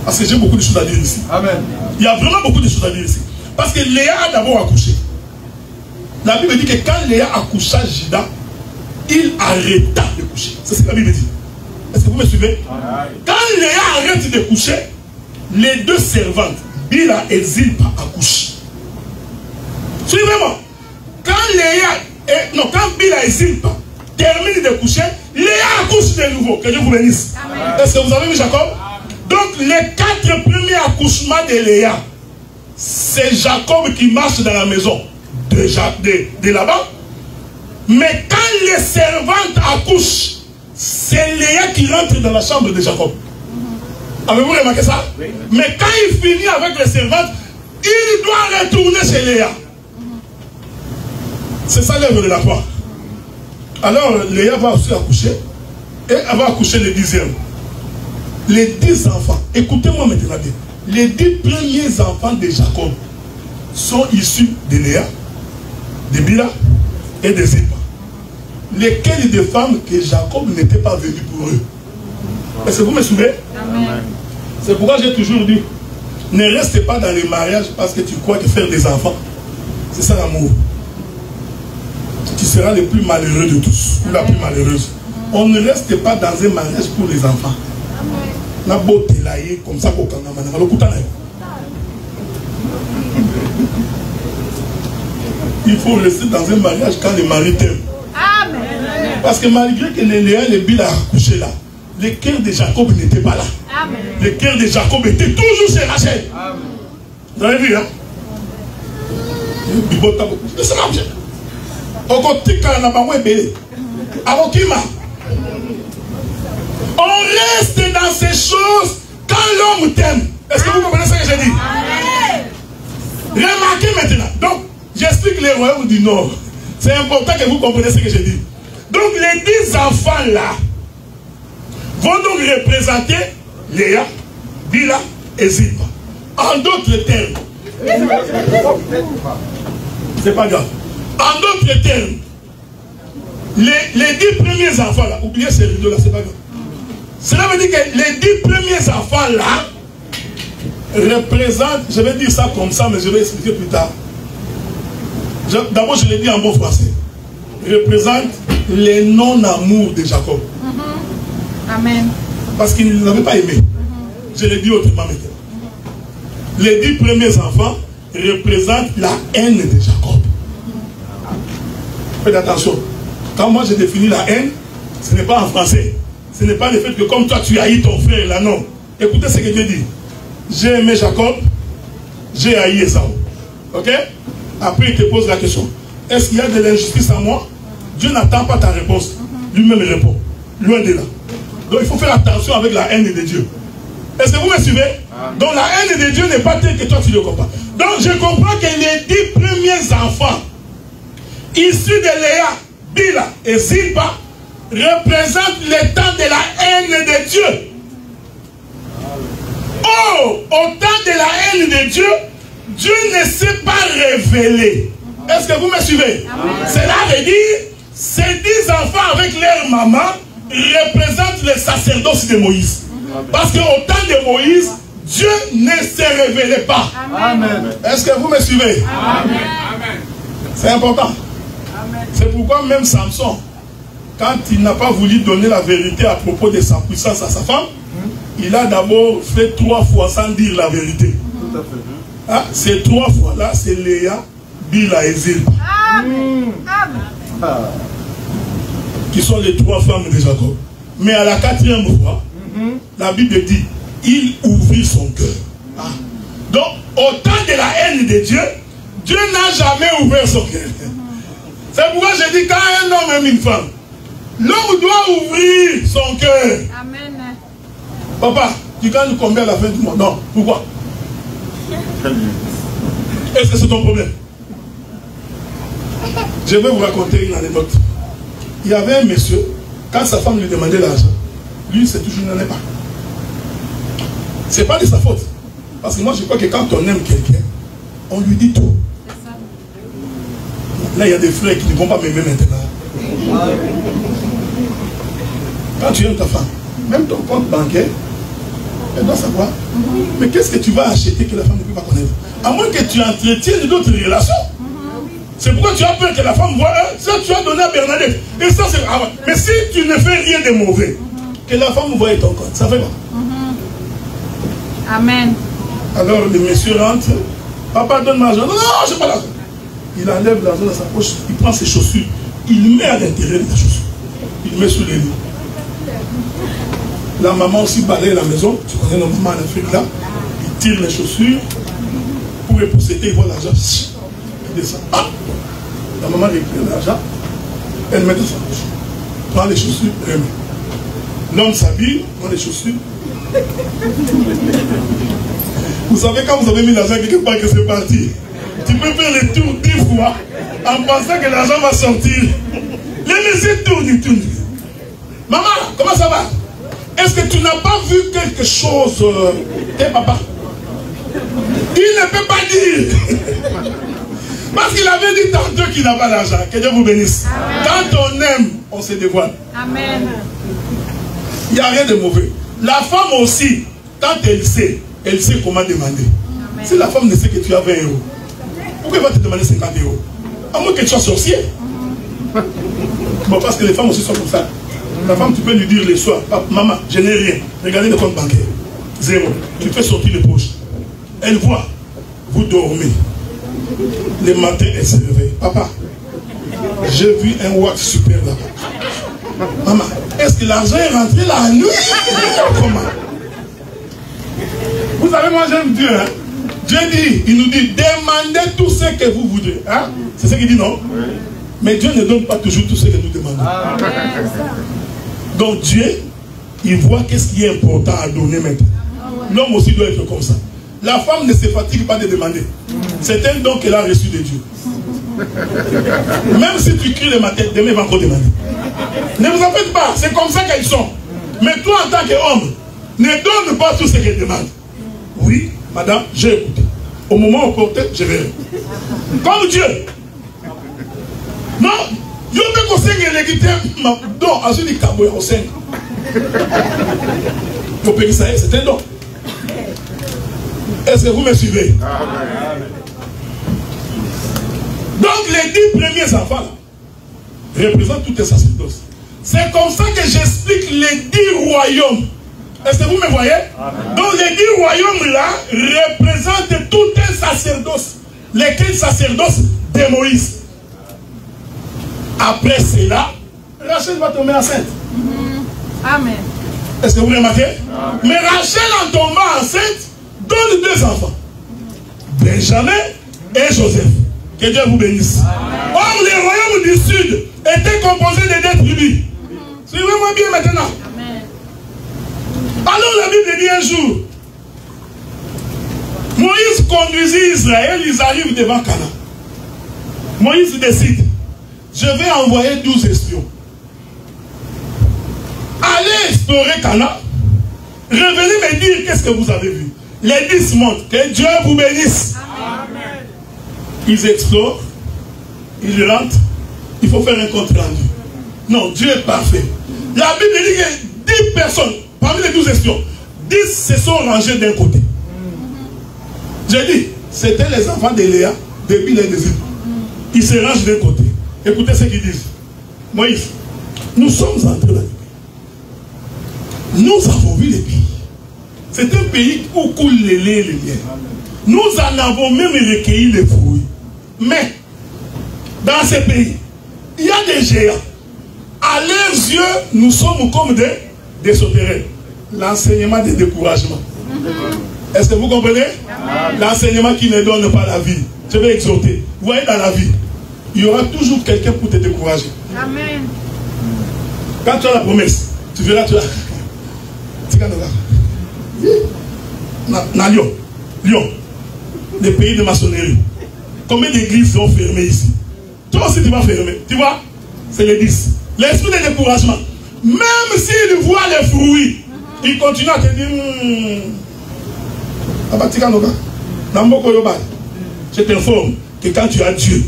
Parce que j'ai beaucoup de choses à dire ici. Amen. Il y a vraiment beaucoup de choses à dire ici. Parce que Léa a d'abord accouché. La Bible dit que quand Léa accoucha Juda, il arrêta de coucher. C'est ce que la Bible dit. Est-ce que vous me suivez? Quand Léa arrête de coucher, les 2 servantes, Bila et Zilpa, accouchent. Suivez-moi. Quand Bila et Zilpa terminent de coucher, Léa accouche de nouveau. Que Dieu vous bénisse. Est-ce que vous avez vu Jacob? Donc les 4 premiers accouchements de Léa, c'est Jacob qui marche dans la maison de là-bas. Mais quand les servantes accouchent, c'est Léa qui rentre dans la chambre de Jacob. Avez-vous remarqué ça? Oui. Mais quand il finit avec les servantes, il doit retourner chez Léa. C'est ça l'œuvre de la croix. Alors Léa va aussi accoucher. Et elle va accoucher le 10e. Les 10 enfants, écoutez-moi maintenant bien. Les 10 premiers enfants de Jacob sont issus de Léa, de Bila et de Zilpa. Lesquelles des femmes que Jacob n'était pas venu pour eux. Est-ce que vous me suivez? C'est pourquoi j'ai toujours dit, ne restez pas dans les mariages parce que tu crois que faire des enfants, c'est ça l'amour. Tu seras le plus malheureux de tous, ou la plus malheureuse. On ne reste pas dans un mariage pour les enfants. La beauté là, comme ça, il faut rester dans un mariage quand le mari t'aime. Parce que malgré que les Léa et les Bila a accouché là, le cœur de Jacob n'était pas là. Amen. Le cœur de Jacob était toujours chez Rachel. Amen. Vous avez vu, hein? On reste dans ces choses quand l'homme t'aime. Est-ce que vous comprenez ce que j'ai dit? Amen. Remarquez maintenant. Donc, j'explique les royaumes du Nord. C'est important que vous compreniez ce que j'ai dit. Donc, les 10 enfants là vont donc représenter Léa, Bila et Zilpa. En d'autres termes, c'est pas grave. En d'autres termes, les 10 premiers enfants là, oubliez ces rideaux là, c'est pas grave. Cela veut dire que les 10 premiers enfants là représentent, je vais dire ça comme ça, mais je vais expliquer plus tard. D'abord, je l'ai dit en bon français, représentent les non-amours de Jacob. Amen. Parce qu'il ne les avait pas aimés. Je l'ai dit autrement maintenant. Les 10 premiers enfants représentent la haine de Jacob. Faites attention. Quand moi je définis la haine, ce n'est pas en français. Ce n'est pas le fait que comme toi tu haïs ton frère là, non. Écoutez ce que Dieu dit. J'ai aimé Jacob, j'ai haï Esaü. Ok? Après il te pose la question. Est-ce qu'il y a de l'injustice en moi? Dieu n'attend pas ta réponse. Lui-même répond. Loin de là. Donc il faut faire attention avec la haine de Dieu. Est-ce que vous me suivez? Donc la haine de Dieu n'est pas telle que toi tu le comprends. Donc je comprends que les 10 premiers enfants issus de Léa, Bila et Zilpa représentent le temps de la haine de Dieu. Oh, au temps de la haine de Dieu, Dieu ne s'est pas révélé. Est-ce que vous me suivez? Cela veut dire, ces 10 enfants avec leur maman représentent le sacerdoce de Moïse. Parce qu'au temps de Moïse, Dieu ne se révélait pas. Amen. Est-ce que vous me suivez? Amen. C'est important. C'est pourquoi même Samson, quand il n'a pas voulu donner la vérité à propos de sa puissance à sa femme, il a d'abord fait 3 fois sans dire la vérité. Tout à fait. Ah, ces 3 fois-là, c'est Léa, Bila et Zilpa. Amen. Qui sont les 3 femmes de Jacob. Mais à la 4e fois, la Bible dit, il ouvrit son cœur. Ah. Donc, au temps de la haine de Dieu, Dieu n'a jamais ouvert son cœur. C'est pourquoi je dis, quand un homme aime une femme, l'homme doit ouvrir son cœur. Amen. Papa, tu gagnes combien à la fin du mois? Non, pourquoi? Est-ce que c'est ton problème? Je vais vous raconter une anecdote. Il y avait un monsieur, quand sa femme lui demandait l'argent, lui, c'est toujours, il n'en est pas. Ce n'est pas de sa faute. Parce que moi, je crois que quand on aime quelqu'un, on lui dit tout. Là, il y a des frères qui ne vont pas m'aimer maintenant. Quand tu aimes ta femme, même ton compte bancaire, elle doit savoir. Mais qu'est-ce que tu vas acheter que la femme ne peut pas connaître? À moins que tu entretiennes d'autres relations. C'est pourquoi tu as peur que la femme voie. Ça, tu as donné à Bernadette. Et ça, c'est. Mais si tu ne fais rien de mauvais, que la femme voie ton compte, ça fait pas. Amen. Alors le monsieur rentre. Papa, donne-moi l'argent. Non, non, je n'ai pas l'argent. Il enlève l'argent dans sa poche. Il prend ses chaussures. Il met à l'intérieur de la chaussure. Il met sous les lits. La maman aussi balaye la maison. Tu connais nos mamans en Afrique là. Il tire les chaussures. Pour les posséder, il voit l'argent. Il descend. Ah! La maman récupère l'argent. Elle met dans sa poche. Prend les chaussures, remet. L'homme s'habille, prend les chaussures. Vous savez, quand vous avez mis l'argent quelque part que c'est parti, tu peux faire le tour 10 fois en pensant que l'argent va sortir. Les messieurs tournent. Maman, comment ça va? Est-ce que tu n'as pas vu quelque chose, papa? Il ne peut pas dire. Parce qu'il avait dit tantôt qu'il n'a pas d'argent. Que Dieu vous bénisse. Amen. Quand on aime, on se dévoile. Amen. Il n'y a rien de mauvais. La femme aussi, quand elle sait comment demander. Amen. Si la femme ne sait que tu as 20 €, pourquoi elle va te demander 50 €? À moins que tu sois sorcier. Bon, parce que les femmes aussi sont comme ça. La femme, tu peux lui dire le soir, maman, je n'ai rien. Regardez le compte bancaire. 0. Tu fais sortir les poches. Elle voit. Vous dormez. Le matin, elle se réveille. Papa, j'ai vu un wax super là-bas. Maman, est-ce que l'argent est rentré la nuit? Comment? Vous savez, moi j'aime Dieu. Hein? Dieu dit, il nous dit, demandez tout ce que vous voudrez. Hein? C'est ce qu'il dit, non? Oui. Mais Dieu ne donne pas toujours tout ce que nous demandons. Ah, donc Dieu, il voit qu'est-ce qui est important à donner maintenant. L'homme aussi doit être comme ça. La femme ne se fatigue pas de demander. C'est un don qu'elle a reçu de Dieu. Même si tu cries le matin, demain il va encore demander. Ne vous en faites pas, c'est comme ça qu'elles sont. Mais toi en tant qu'homme, ne donne pas tout ce qu'elle demande. Oui, madame, j'ai écouté. Au moment opportun, je verrai. Comme Dieu. Non, je veux qu'on saigne l'équité. Non, à celui qui a au sein. Pour payer ça, c'est un don. Est-ce que vous me suivez? Amen. Donc les 10 premiers enfants représentent tout un sacerdoce. C'est comme ça que j'explique les 10 royaumes. Est-ce que vous me voyez? Amen. Donc les 10 royaumes là représentent tout un sacerdoce. Lesquels sacerdoce de Moïse. Après cela, Rachel va tomber enceinte. Amen. Est-ce que vous remarquez? Amen. Mais Rachel en tombant enceinte donne 2 enfants. Benjamin et Joseph. Que Dieu vous bénisse. Amen. Or, les royaumes du sud étaient composés de 2 tribus. Suivez-moi bien maintenant. Amen. Alors la Bible dit un jour, Moïse conduisit Israël, ils arrivent devant Canaan. Moïse décide, je vais envoyer 12 espions. Allez explorer Canaan. Revenez me dire qu'est-ce que vous avez vu. Les 10 montrent. Que Dieu vous bénisse. Amen. Ils explorent. Ils rentrent. Il faut faire un compte rendu. Non, Dieu est parfait. La Bible dit que 10 personnes, parmi les 12 espions, 10 se sont rangés d'un côté. J'ai dit, c'était les enfants de Léa, de Bilha et de Zilpa. Ils se rangent d'un côté. Écoutez ce qu'ils disent. Moïse, nous sommes entrés dans le pays. Nous avons vu les pays. C'est un pays où coule les laits et les miels. Nous en avons même recueilli les fruits. Mais, dans ce pays, il y a des géants. À leurs yeux, nous sommes comme des sauterelles. L'enseignement des découragements. Est-ce que vous comprenez? L'enseignement qui ne donne pas la vie. Je vais exhorter. Vous voyez, dans la vie, il y aura toujours quelqu'un pour te décourager. Amen. Quand tu as la promesse, tu verras, tu as... Lyon, Lyon, les pays de maçonnerie. Combien d'églises sont fermées ici? Toi aussi tu vas fermer. Tu vois? C'est les 10. L'esprit de découragement. Même s'il voit les fruits, il continue à te dire je t'informe que quand tu as Dieu,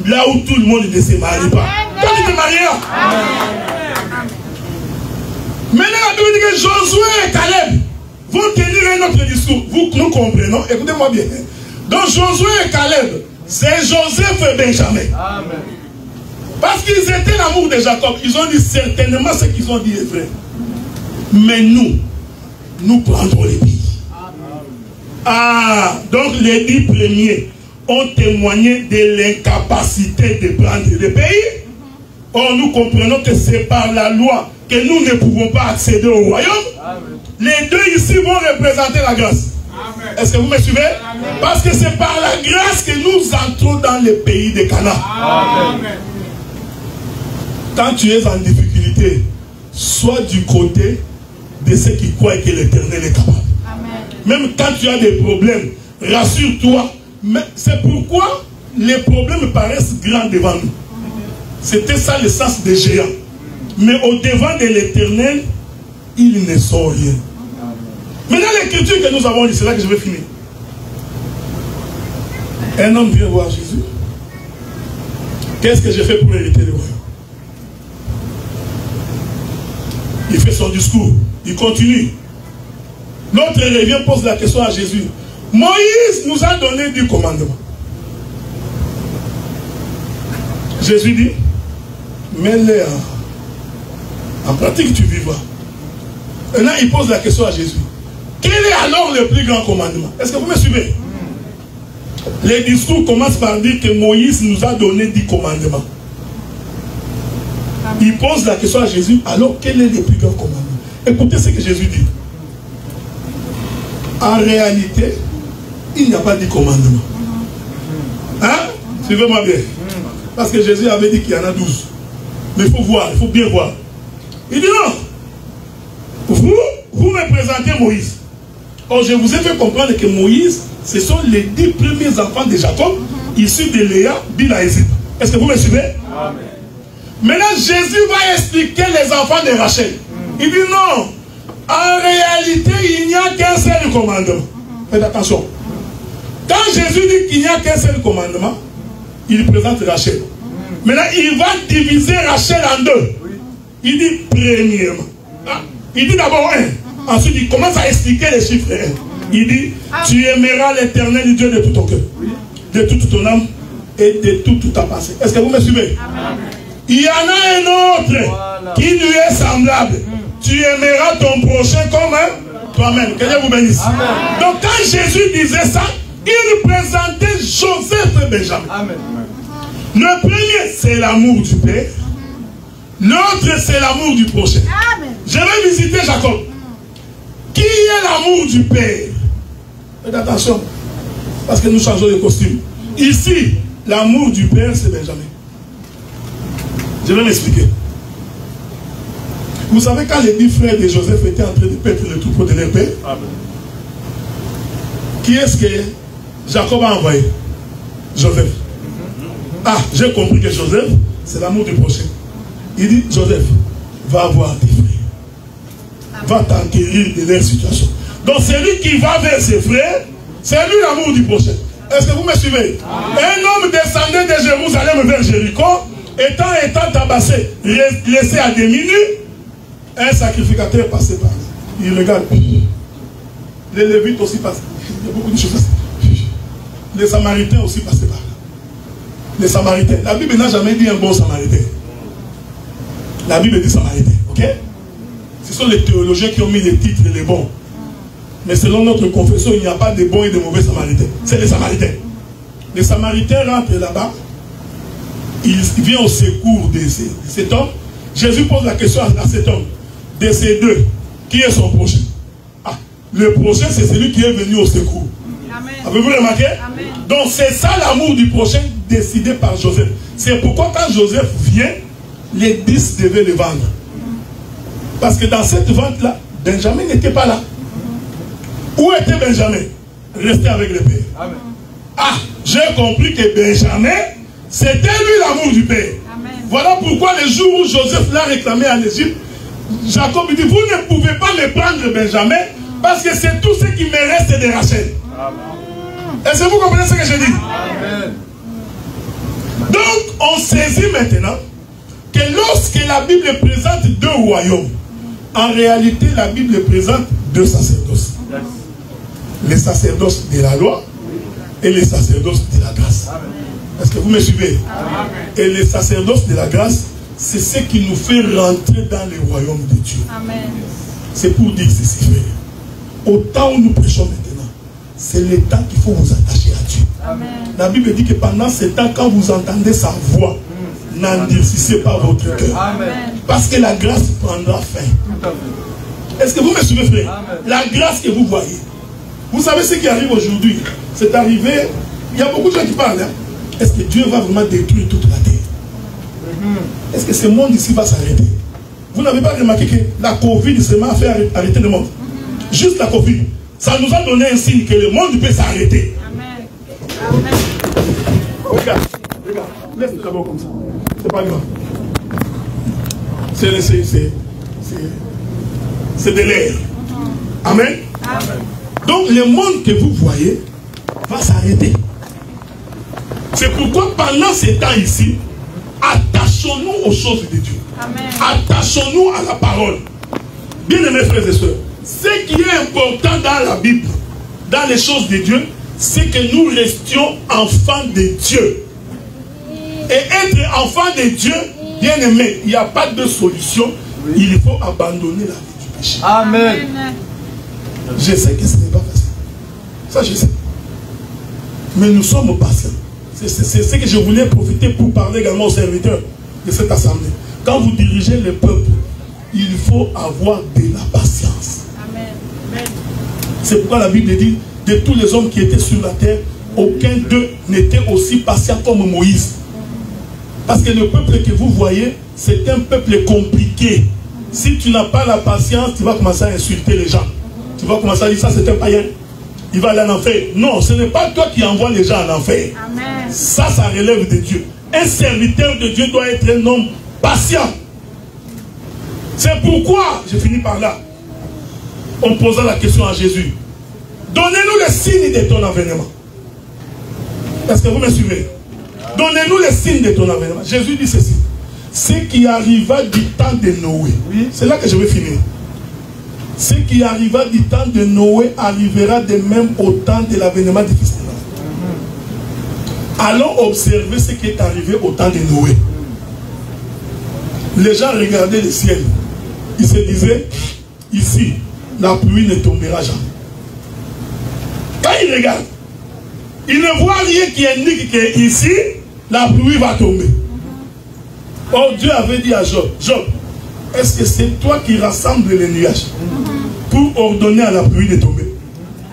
là où tout le monde ne se marie pas, toi tu te marieras. Maintenant la Bible dit que Josué et Caleb vont tenir un autre discours. Nous comprenons, écoutez-moi bien. Donc Josué et Caleb, c'est Joseph et Benjamin. Amen. Parce qu'ils étaient l'amour de Jacob. Ils ont dit certainement ce qu'ils ont dit est vrai. Mais nous prendrons les pays. Ah, donc les 10 premiers ont témoigné de l'incapacité de prendre les pays. Or, nous comprenons que c'est par la loi que nous ne pouvons pas accéder au royaume. Amen. Les deux ici vont représenter la grâce. Est-ce que vous me suivez? Amen. Parce que c'est par la grâce que nous entrons dans le pays de Canaan. Amen. Quand tu es en difficulté, sois du côté de ceux qui croient que l'Éternel est capable. Amen. Même quand tu as des problèmes, rassure-toi. C'est pourquoi les problèmes paraissent grands devant nous. C'était ça le sens des géants. Mais au devant de l'Éternel, ils ne sont rien. Maintenant, l'écriture que nous avons dit, c'est là que je vais finir. Un homme vient voir Jésus. Qu'est-ce que j'ai fait pour hériter le royaume? Il fait son discours. Il continue. L'autre revient, pose la question à Jésus. Moïse nous a donné 10 commandements. Jésus dit, mets-les en pratique, tu vivras. Et là, il pose la question à Jésus. Quel est alors le plus grand commandement? Est-ce que vous me suivez? Les discours commencent par dire que Moïse nous a donné 10 commandements. Il pose la question à Jésus, alors quel est le plus grand commandement? Écoutez ce que Jésus dit. En réalité, il n'y a pas 10 commandements. Hein? Suivez-moi bien. Parce que Jésus avait dit qu'il y en a 12. Mais il faut voir, il faut bien voir. Il dit non. Vous me présentez Moïse. Or, je vous ai fait comprendre que Moïse, ce sont les 10 premiers enfants de Jacob, issus de Léa, Bila et Zip. Est-ce que vous me suivez? Amen. Maintenant, Jésus va expliquer les enfants de Rachel. Il dit non. En réalité, il n'y a qu'un seul commandement. Faites attention. Quand Jésus dit qu'il n'y a qu'un seul commandement, il présente Rachel. Maintenant, il va diviser Rachel en deux. Il dit premièrement. Il dit d'abord un. Ensuite, il commence à expliquer les chiffres 1. Il dit, tu aimeras l'Éternel Dieu de tout ton cœur, de toute ton âme et de toute ta pensée. Est-ce que vous me suivez? Amen. Il y en a un autre qui lui est semblable. Tu aimeras ton prochain comme toi-même. Que Dieu vous bénisse. Amen. Donc quand Jésus disait ça, il présentait Joseph et Benjamin. Amen. Le premier, c'est l'amour du Père. L'autre, c'est l'amour du prochain. Amen. Je vais visiter Jacob. Qui est l'amour du Père? Faites attention. Parce que nous changeons de costume. Ici, l'amour du Père, c'est Benjamin. Je vais m'expliquer. Vous savez, quand les 10 frères de Joseph étaient en train de perdre le troupeau de leur père, qui est-ce que Jacob a envoyé? Joseph. Ah, j'ai compris que Joseph, c'est l'amour du prochain. Il dit, Joseph, va voir tes frères. Va t'enquérir de leur situation. Donc celui qui va vers ses frères, c'est lui l'amour du prochain. Est-ce que vous me suivez? Un homme descendait de Jérusalem vers Jéricho, étant tabassé, laissé à des minutes, un sacrificateur passait par là. Il regarde. Les Lévites aussi passaient. Il y a beaucoup de choses. Les Samaritains aussi passaient par là. Les Samaritains. La Bible n'a jamais dit un bon Samaritain. La Bible dit Samaritain. Ok? Ce sont les théologiens qui ont mis les titres les bons. Mais selon notre confession, il n'y a pas de bons et de mauvais Samaritains. C'est les Samaritains. Les Samaritains rentrent là-bas. Ils viennent au secours de cet homme. Jésus pose la question à cet homme. De ces deux, qui est son prochain? Ah, le prochain, c'est celui qui est venu au secours. Avez-vous remarqué? Amen. Donc c'est ça l'amour du prochain décidé par Joseph. C'est pourquoi quand Joseph vient, les 10 devaient le vendre. Parce que dans cette vente-là, Benjamin n'était pas là. Où était Benjamin? Resté avec le père. Amen. Ah, j'ai compris que Benjamin, c'était lui l'amour du père. Amen. Voilà pourquoi le jour où Joseph l'a réclamé en Égypte, Jacob dit, vous ne pouvez pas me prendre Benjamin, parce que c'est tout ce qui me reste de Rachel. Est-ce que vous comprenez ce que je dis? Amen. Donc, on saisit maintenant que lorsque la Bible présente deux royaumes, en réalité, la Bible présente deux sacerdoces. Yes. Les sacerdoces de la loi et les sacerdoces de la grâce. Est-ce que vous me suivez? Amen. Et les sacerdoces de la grâce, c'est ce qui nous fait rentrer dans le royaume de Dieu. C'est pour dire ceci, frère. Au temps où nous prêchons maintenant, c'est le temps qu'il faut vous attacher à Dieu. Amen. La Bible dit que pendant ce temps, quand vous entendez sa voix, n'endurcissez pas votre cœur. Parce que la grâce prendra fin. Est-ce que vous me suivez, frère? Amen. La grâce que vous voyez. Vous savez ce qui arrive aujourd'hui? C'est arrivé, il y a beaucoup de gens qui parlent. Hein? Est-ce que Dieu va vraiment détruire toute la terre? Est-ce que ce monde ici va s'arrêter? Vous n'avez pas remarqué que la Covid seulement a fait arrêter le monde? Juste la Covid. Ça nous a donné un signe que le monde peut s'arrêter. Amen. Amen. Regarde, laisse le cadeau comme ça. C'est pas grave. C'est de l'air. Amen. Amen. Donc le monde que vous voyez va s'arrêter. C'est pourquoi pendant ces temps ici, attachons-nous aux choses de Dieu. Attachons-nous à la parole. Bien-aimés frères et sœurs, ce qui est important dans la Bible, dans les choses de Dieu, c'est que nous restions enfants de Dieu. Et être enfant de Dieu, bien-aimé, il n'y a pas de solution. Il faut abandonner la vie du péché. Amen. Je sais que ce n'est pas facile. Ça, je sais. Mais nous sommes patients. C'est ce que je voulais profiter pour parler également aux serviteurs de cette assemblée. Quand vous dirigez le peuple, il faut avoir de la patience. Amen. C'est pourquoi la Bible dit, de tous les hommes qui étaient sur la terre, aucun d'eux n'était aussi patient comme Moïse. Parce que le peuple que vous voyez, c'est un peuple compliqué. Si tu n'as pas la patience, tu vas commencer à insulter les gens. Tu vas commencer à dire, ça c'est un païen. Il va aller en enfer. Non, ce n'est pas toi qui envoies les gens en enfer. Amen. Ça relève de Dieu. Un serviteur de Dieu doit être un homme patient. C'est pourquoi, je finis par là, on posa la question à Jésus. Donnez-nous le signe de ton avènement. Est-ce que vous me suivez? Donnez-nous le signe de ton avènement. Jésus dit ceci. Ce qui arriva du temps de Noé. Oui. C'est là que je vais finir. Ce qui arriva du temps de Noé arrivera de même au temps de l'avènement du Fils de l'homme. Allons observer ce qui est arrivé au temps de Noé. Les gens regardaient le ciel. Ils se disaient, ici, la pluie ne tombera jamais. Quand ils regardent, ils ne voient rien qui indique qu'ici, la pluie va tomber. Or, Dieu avait dit à Job, Job, est-ce que c'est toi qui rassembles les nuages pour ordonner à la pluie de tomber?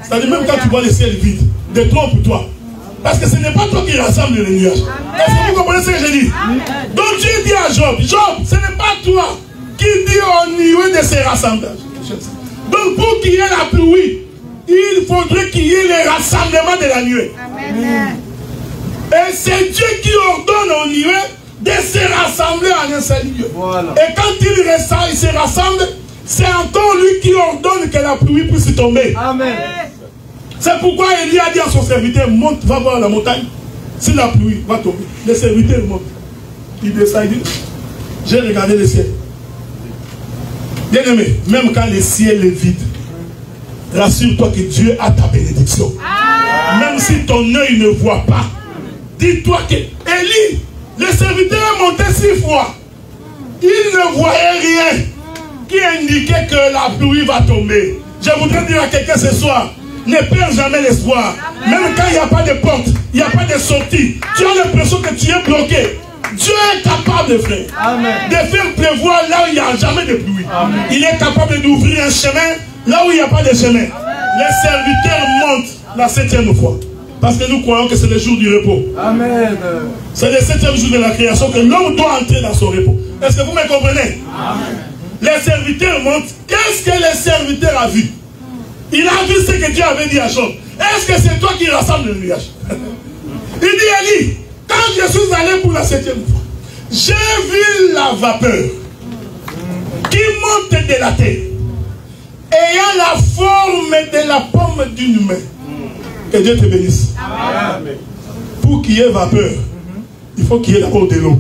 C'est-à-dire même quand tu vois le ciel vide, détrompe-toi. Parce que ce n'est pas toi qui rassemble les nuages. Est-ce que vous comprenez ce que je dis? Donc Dieu dit à Job, Job, ce n'est pas toi qui dit au niveau de ces rassemblages. Donc pour qu'il y ait la pluie, il faudrait qu'il y ait le rassemblement de la nuée. Et c'est Dieu qui ordonne aux nuées de se rassembler en un seul lieu. Voilà. Et quand il se rassemble, c'est encore lui qui ordonne que la pluie puisse tomber. Amen. C'est pourquoi Élie a dit à son serviteur, monte, va voir la montagne. Si la pluie va tomber, le serviteur monte. Il descend, il dit, j'ai regardé le ciel. Bien aimé, même quand le ciel est vide, rassure-toi que Dieu a ta bénédiction. Même si ton œil ne voit pas, dis-toi que Élie, le serviteur est monté 6 fois. Il ne voyait rien qui indiquait que la pluie va tomber. Je voudrais dire à quelqu'un ce soir, ne perds jamais l'espoir. Même quand il n'y a pas de porte, il n'y a pas de sortie, tu as l'impression que tu es bloqué. Dieu est capable, frère, de faire pleuvoir là où il n'y a jamais de pluie. Amen. Il est capable d'ouvrir un chemin là où il n'y a pas de chemin. Amen. Les serviteurs montent la 7e fois. Parce que nous croyons que c'est le jour du repos. Amen. C'est le 7e jour de la création que l'homme doit entrer dans son repos. Est-ce que vous me comprenez? Amen. Les serviteurs montent. Qu'est-ce que le serviteur a vu? Il a vu ce que Dieu avait dit à Job. Est-ce que c'est toi qui rassemble le nuage? Il dit, Élie, quand je suis allé pour la 7e fois, j'ai vu la vapeur qui monte de la terre, ayant la forme de la pomme d'une main. Que Dieu te bénisse. Amen. Pour qu'il y ait vapeur, il faut qu'il y ait d'abord de l'eau.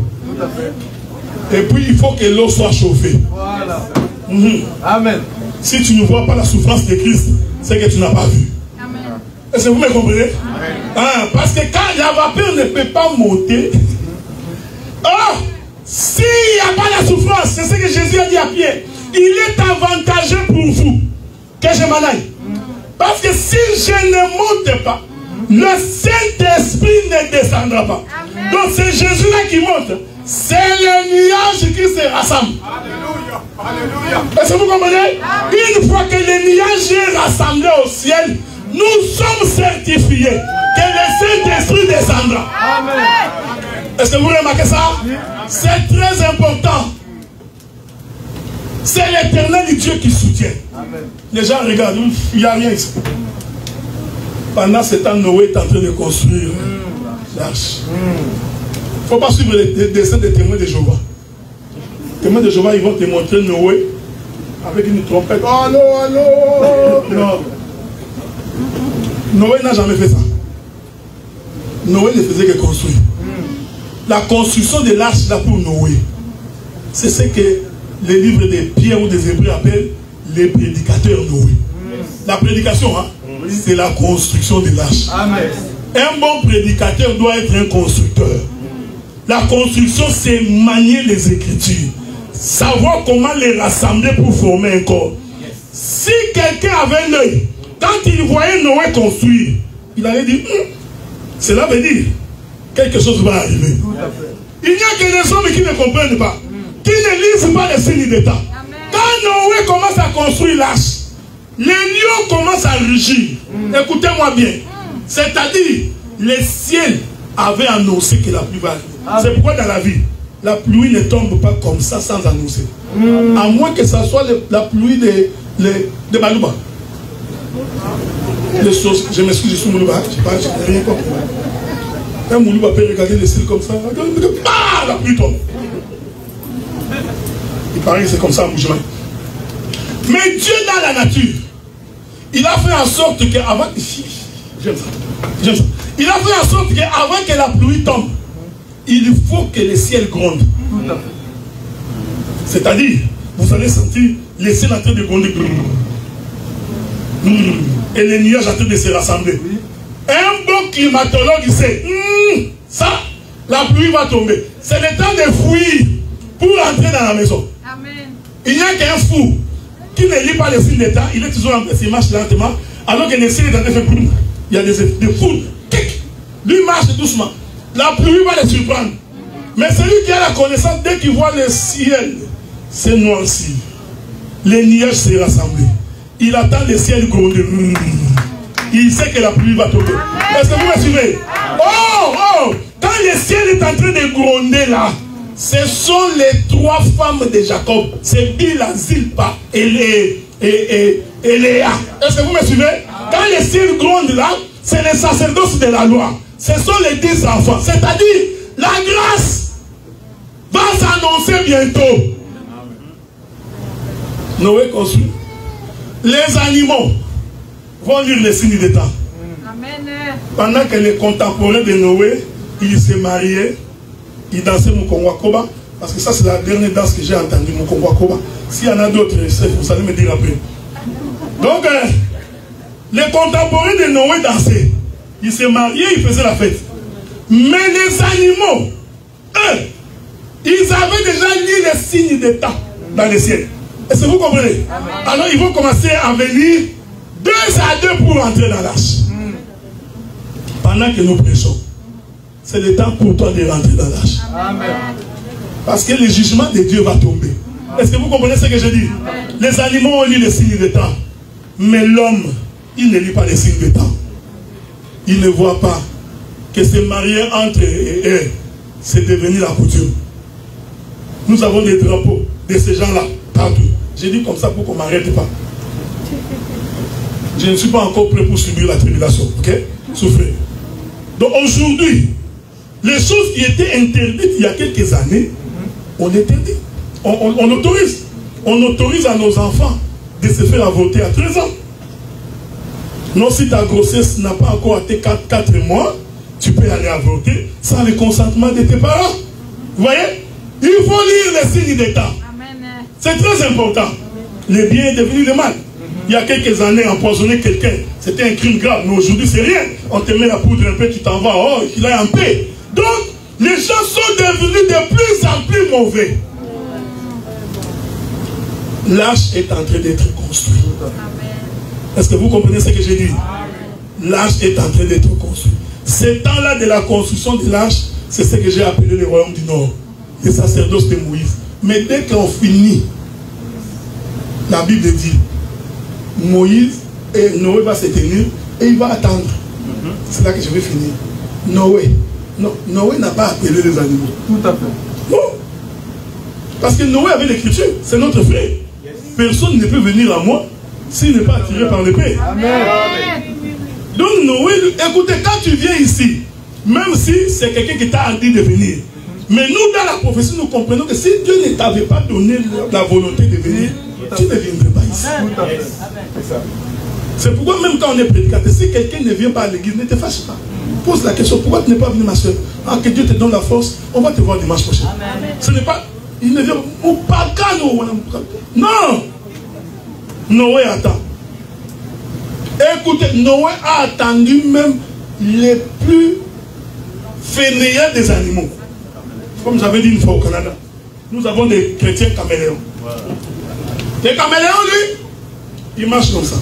Et puis il faut que l'eau soit chauffée. Voilà. Amen. Si tu ne vois pas la souffrance de Christ, c'est que tu n'as pas vu. Est-ce que vous me comprenez? Hein, parce que quand la vapeur ne peut pas monter, oh, s'il n'y a pas la souffrance, c'est ce que Jésus a dit à Pierre, il est avantageux pour vous que je m'en aille. Parce que si je ne monte pas, le Saint-Esprit ne descendra pas. Amen. Donc c'est Jésus-là qui monte. C'est le nuage qui se rassemble. Alléluia. Alléluia. Est-ce que vous comprenez? Amen. Une fois que le nuage est rassemblé au ciel, nous sommes certifiés que le Saint-Esprit descendra. Amen. Est-ce que vous remarquez ça? C'est très important. C'est l'Éternel Dieu qui soutient. Amen. Les gens regardent, il n'y a rien ici. Pendant ce temps, Noé est en train de construire l'arche. Il ne faut pas suivre les dessins des témoins de Jéhovah. Les témoins de Jéhovah, ils vont te montrer Noé avec une trompette. Allô, allô. Non. Noé n'a jamais fait ça. Noé ne faisait que construire. La construction de l'arche là pour Noé, c'est ce que les livres des Pierre ou des Hébreux appellent les prédicateurs Noé. La prédication, hein, c'est la construction de l'arche. Un bon prédicateur doit être un constructeur. La construction, c'est manier les Écritures. Savoir comment les rassembler pour former un corps. Si quelqu'un avait l'œil, quand il voyait Noé construire, il allait dire, cela veut dire quelque chose va arriver. Il n'y a que des hommes qui ne comprennent pas, qui ne lisent pas les signes d'état. Quand Noé commence à construire l'arche, les lions commencent à rugir. Écoutez-moi bien. C'est-à-dire, le ciel avait annoncé que la pluie va arriver. C'est pourquoi dans la vie, la pluie ne tombe pas comme ça sans annoncer. À moins que ça soit la pluie de Balouba. Je m'excuse, je suis Moulouba. Je n'ai rien compris. Un Moulouba peut regarder le ciel comme ça. Ah, la pluie tombe. Il paraît que c'est comme ça en mouvement. Mais Dieu dans la nature, il a fait en sorte qu'avant... J'aime ça. J'aime ça. Il a fait en sorte qu'avant que la pluie tombe, il faut que le ciel gronde. C'est-à-dire, vous allez sentir le ciel en train de gronder. Et les nuages en train de se rassembler. Un bon climatologue, il sait, ça, la pluie va tomber. C'est le temps de fuir pour entrer dans la maison. Amen. Il n'y a qu'un fou qui ne lit pas les signes d'état, il est toujours en train de marcher lentement, alors que les signes d'état fait boum. Il y a des fous. Lui marche doucement. La pluie va le surprendre. Mais celui qui a la connaissance, dès qu'il voit le ciel, c'est noirci. Les nuages se rassemblent. Il attend le ciel gronder. Il sait que la pluie va tomber. Est-ce que vous me suivez? Oh! Quand le ciel est en train de gronder là, ce sont les 3 femmes de Jacob. C'est Bila, Zilpa et Léa. Est-ce que vous me suivez? Quand le ciel gronde là, c'est le sacerdoce de la loi. Ce sont les 10 enfants. C'est-à-dire, la grâce va s'annoncer bientôt. Noé construit. Les animaux vont lire les signes des temps. Pendant que les contemporains de Noé, ils se mariaient, ils dansaient Mukonwakoba, parce que ça c'est la dernière danse que j'ai entendue, Mukonwakoba. S'il y en a d'autres, vous allez me dire après. Donc, les contemporains de Noé dansaient. Ils se mariaient, ils faisaient la fête. Mais les animaux, eux, ils avaient déjà lu les signes des temps dans le ciel. Est-ce que vous comprenez? Amen. Alors ils vont commencer à venir 2 à 2 pour entrer dans l'arche. Pendant que nous prêchons, c'est le temps pour toi de rentrer dans l'âge. Parce que le jugement de Dieu va tomber. Est-ce que vous comprenez ce que je dis? Les animaux ont lu les signes des temps. Mais l'homme, il ne lit pas les signes des temps. Il ne voit pas que se marier entre eux, c'est devenu la coutume. Nous avons des drapeaux de ces gens-là partout. J'ai dit comme ça pour qu'on ne m'arrête pas. Je ne suis pas encore prêt pour subir la tribulation. Ok? Souffrez. Donc aujourd'hui, les choses qui étaient interdites il y a quelques années, on interdit. On autorise. On autorise à nos enfants de se faire avorter à 13 ans. Non, si ta grossesse n'a pas encore été 4 mois, tu peux aller avorter sans le consentement de tes parents. Vous voyez? Il faut lire les signes des temps. C'est très important. Le bien est devenu le mal. Il y a quelques années, empoisonner quelqu'un, c'était un crime grave. Mais aujourd'hui, c'est rien. On te met la poudre un peu, tu t'en vas. Oh, qu'il aille en paix. Donc, les gens sont devenus de plus en plus mauvais. L'âge est en train d'être construit. Est-ce que vous comprenez ce que j'ai dit? L'âge est en train d'être construit. Ce temps-là de la construction de l'âge, c'est ce que j'ai appelé le royaume du Nord. Le sacerdoce de Moïse. Mais dès qu'on finit, la Bible dit, Moïse et Noé va se tenir et il va attendre. C'est là que je vais finir. Noé. Non, Noé n'a pas appelé les animaux. Tout à fait. Non. Parce que Noé avait l'écriture. C'est notre frère. Personne ne peut venir à moi s'il n'est pas attiré par l'épée. Amen. Donc Noé, écoutez, quand tu viens ici, même si c'est quelqu'un qui t'a dit de venir, mais nous dans la prophétie, nous comprenons que si Dieu ne t'avait pas donné la volonté de venir, tu ne viendrais pas ici. C'est pourquoi même quand on est prédicateur, si quelqu'un ne vient pas à l'église, ne te fâche pas. Pose la question, pourquoi tu n'es pas venu, ma soeur? Ah, que Dieu te donne la force, on va te voir dimanche prochain. Ce n'est pas, il ne vient pas. Non. Noé attend. Écoutez, Noé a attendu même les plus fainéants des animaux. Comme j'avais dit une fois au Canada, nous avons des chrétiens caméléons. Les caméléons, lui, ils marchent comme ça.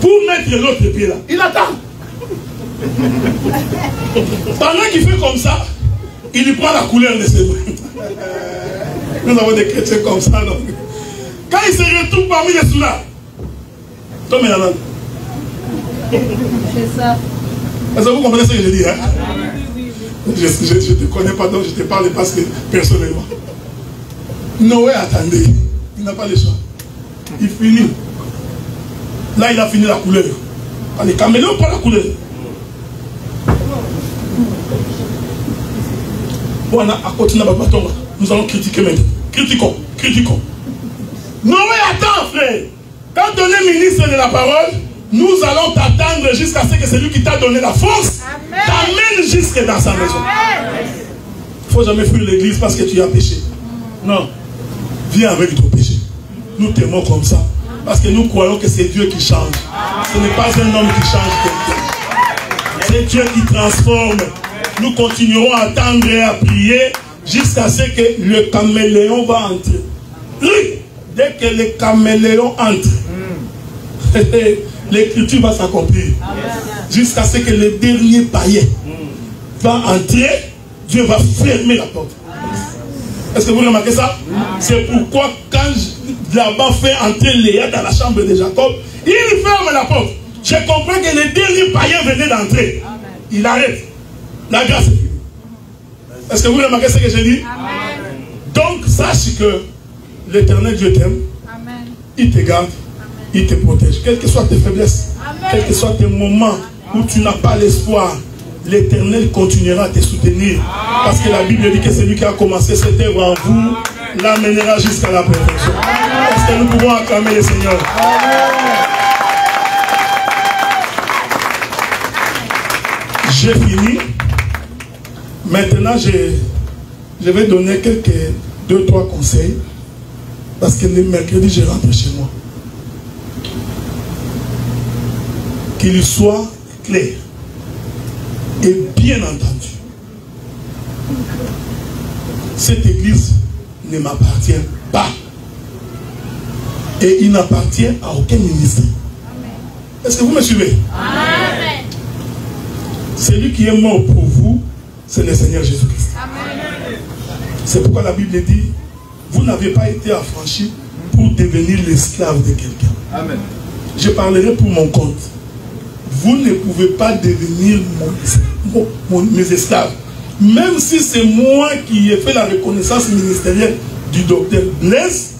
Pour mettre l'autre pied là, il attend. Pendant qu'il fait comme ça, il lui prend la couleur de ses mains. Nous avons des chrétiens comme ça. Donc. Quand il se retrouve parmi les soulards, tombe la langue. C'est ça. Est-ce que vous comprenez ce que je dis? Hein? Je ne te connais pas, donc je te parle parce que personnellement. Noé attendait. Il n'a pas le choix. Il finit. Là, il a fini la couleur. Les caméléons prennent la couleur. Bon, à continuer à battre. Nous allons critiquer maintenant. Critiquons. Noé, attends, frère. Quand on est ministre de la parole, nous allons t'attendre jusqu'à ce que celui qui t'a donné la force t'amène jusque dans sa maison. Il ne faut jamais fuir l'église parce que tu as péché. Non. Viens avec ton péché. Nous t'aimons comme ça. Parce que nous croyons que c'est Dieu qui change. Ce n'est pas un homme qui change quelqu'un. C'est Dieu qui transforme. Nous continuerons à attendre et à prier jusqu'à ce que le caméléon va entrer. Oui. Dès que le caméléon entre, l'écriture va s'accomplir. Jusqu'à ce que le dernier païen va entrer, Dieu va fermer la porte. Est-ce que vous remarquez ça? C'est pourquoi quand Laban fait entrer Léa dans la chambre de Jacob, il ferme la porte. Je comprends que le dernier païen venait d'entrer. Il arrête. La grâce est finie. Est-ce que vous remarquez ce que je dis? Donc sache que l'Éternel Dieu t'aime. Il te garde. Il te protège. Quelles que soient tes faiblesses, quels que soient tes moments où tu n'as pas l'espoir, l'Éternel continuera à te soutenir. Parce que la Bible dit que celui qui a commencé cette œuvre en vous l'amènera jusqu'à la perfection. Est-ce que nous pouvons acclamer le Seigneur? J'ai fini. Maintenant, je vais donner quelques 2-3 conseils. Parce que le mercredi, je rentre chez moi. Qu'il soit clair et bien entendu. Cette église ne m'appartient pas. Et il n'appartient à aucun ministre. Est-ce que vous me suivez? Amen. Celui qui est mort pour vous, c'est le Seigneur Jésus-Christ. C'est pourquoi la Bible dit, vous n'avez pas été affranchis pour devenir l'esclave de quelqu'un. Amen. Je parlerai pour mon compte. Vous ne pouvez pas devenir mes esclaves. Même si c'est moi qui ai fait la reconnaissance ministérielle du docteur Blaise,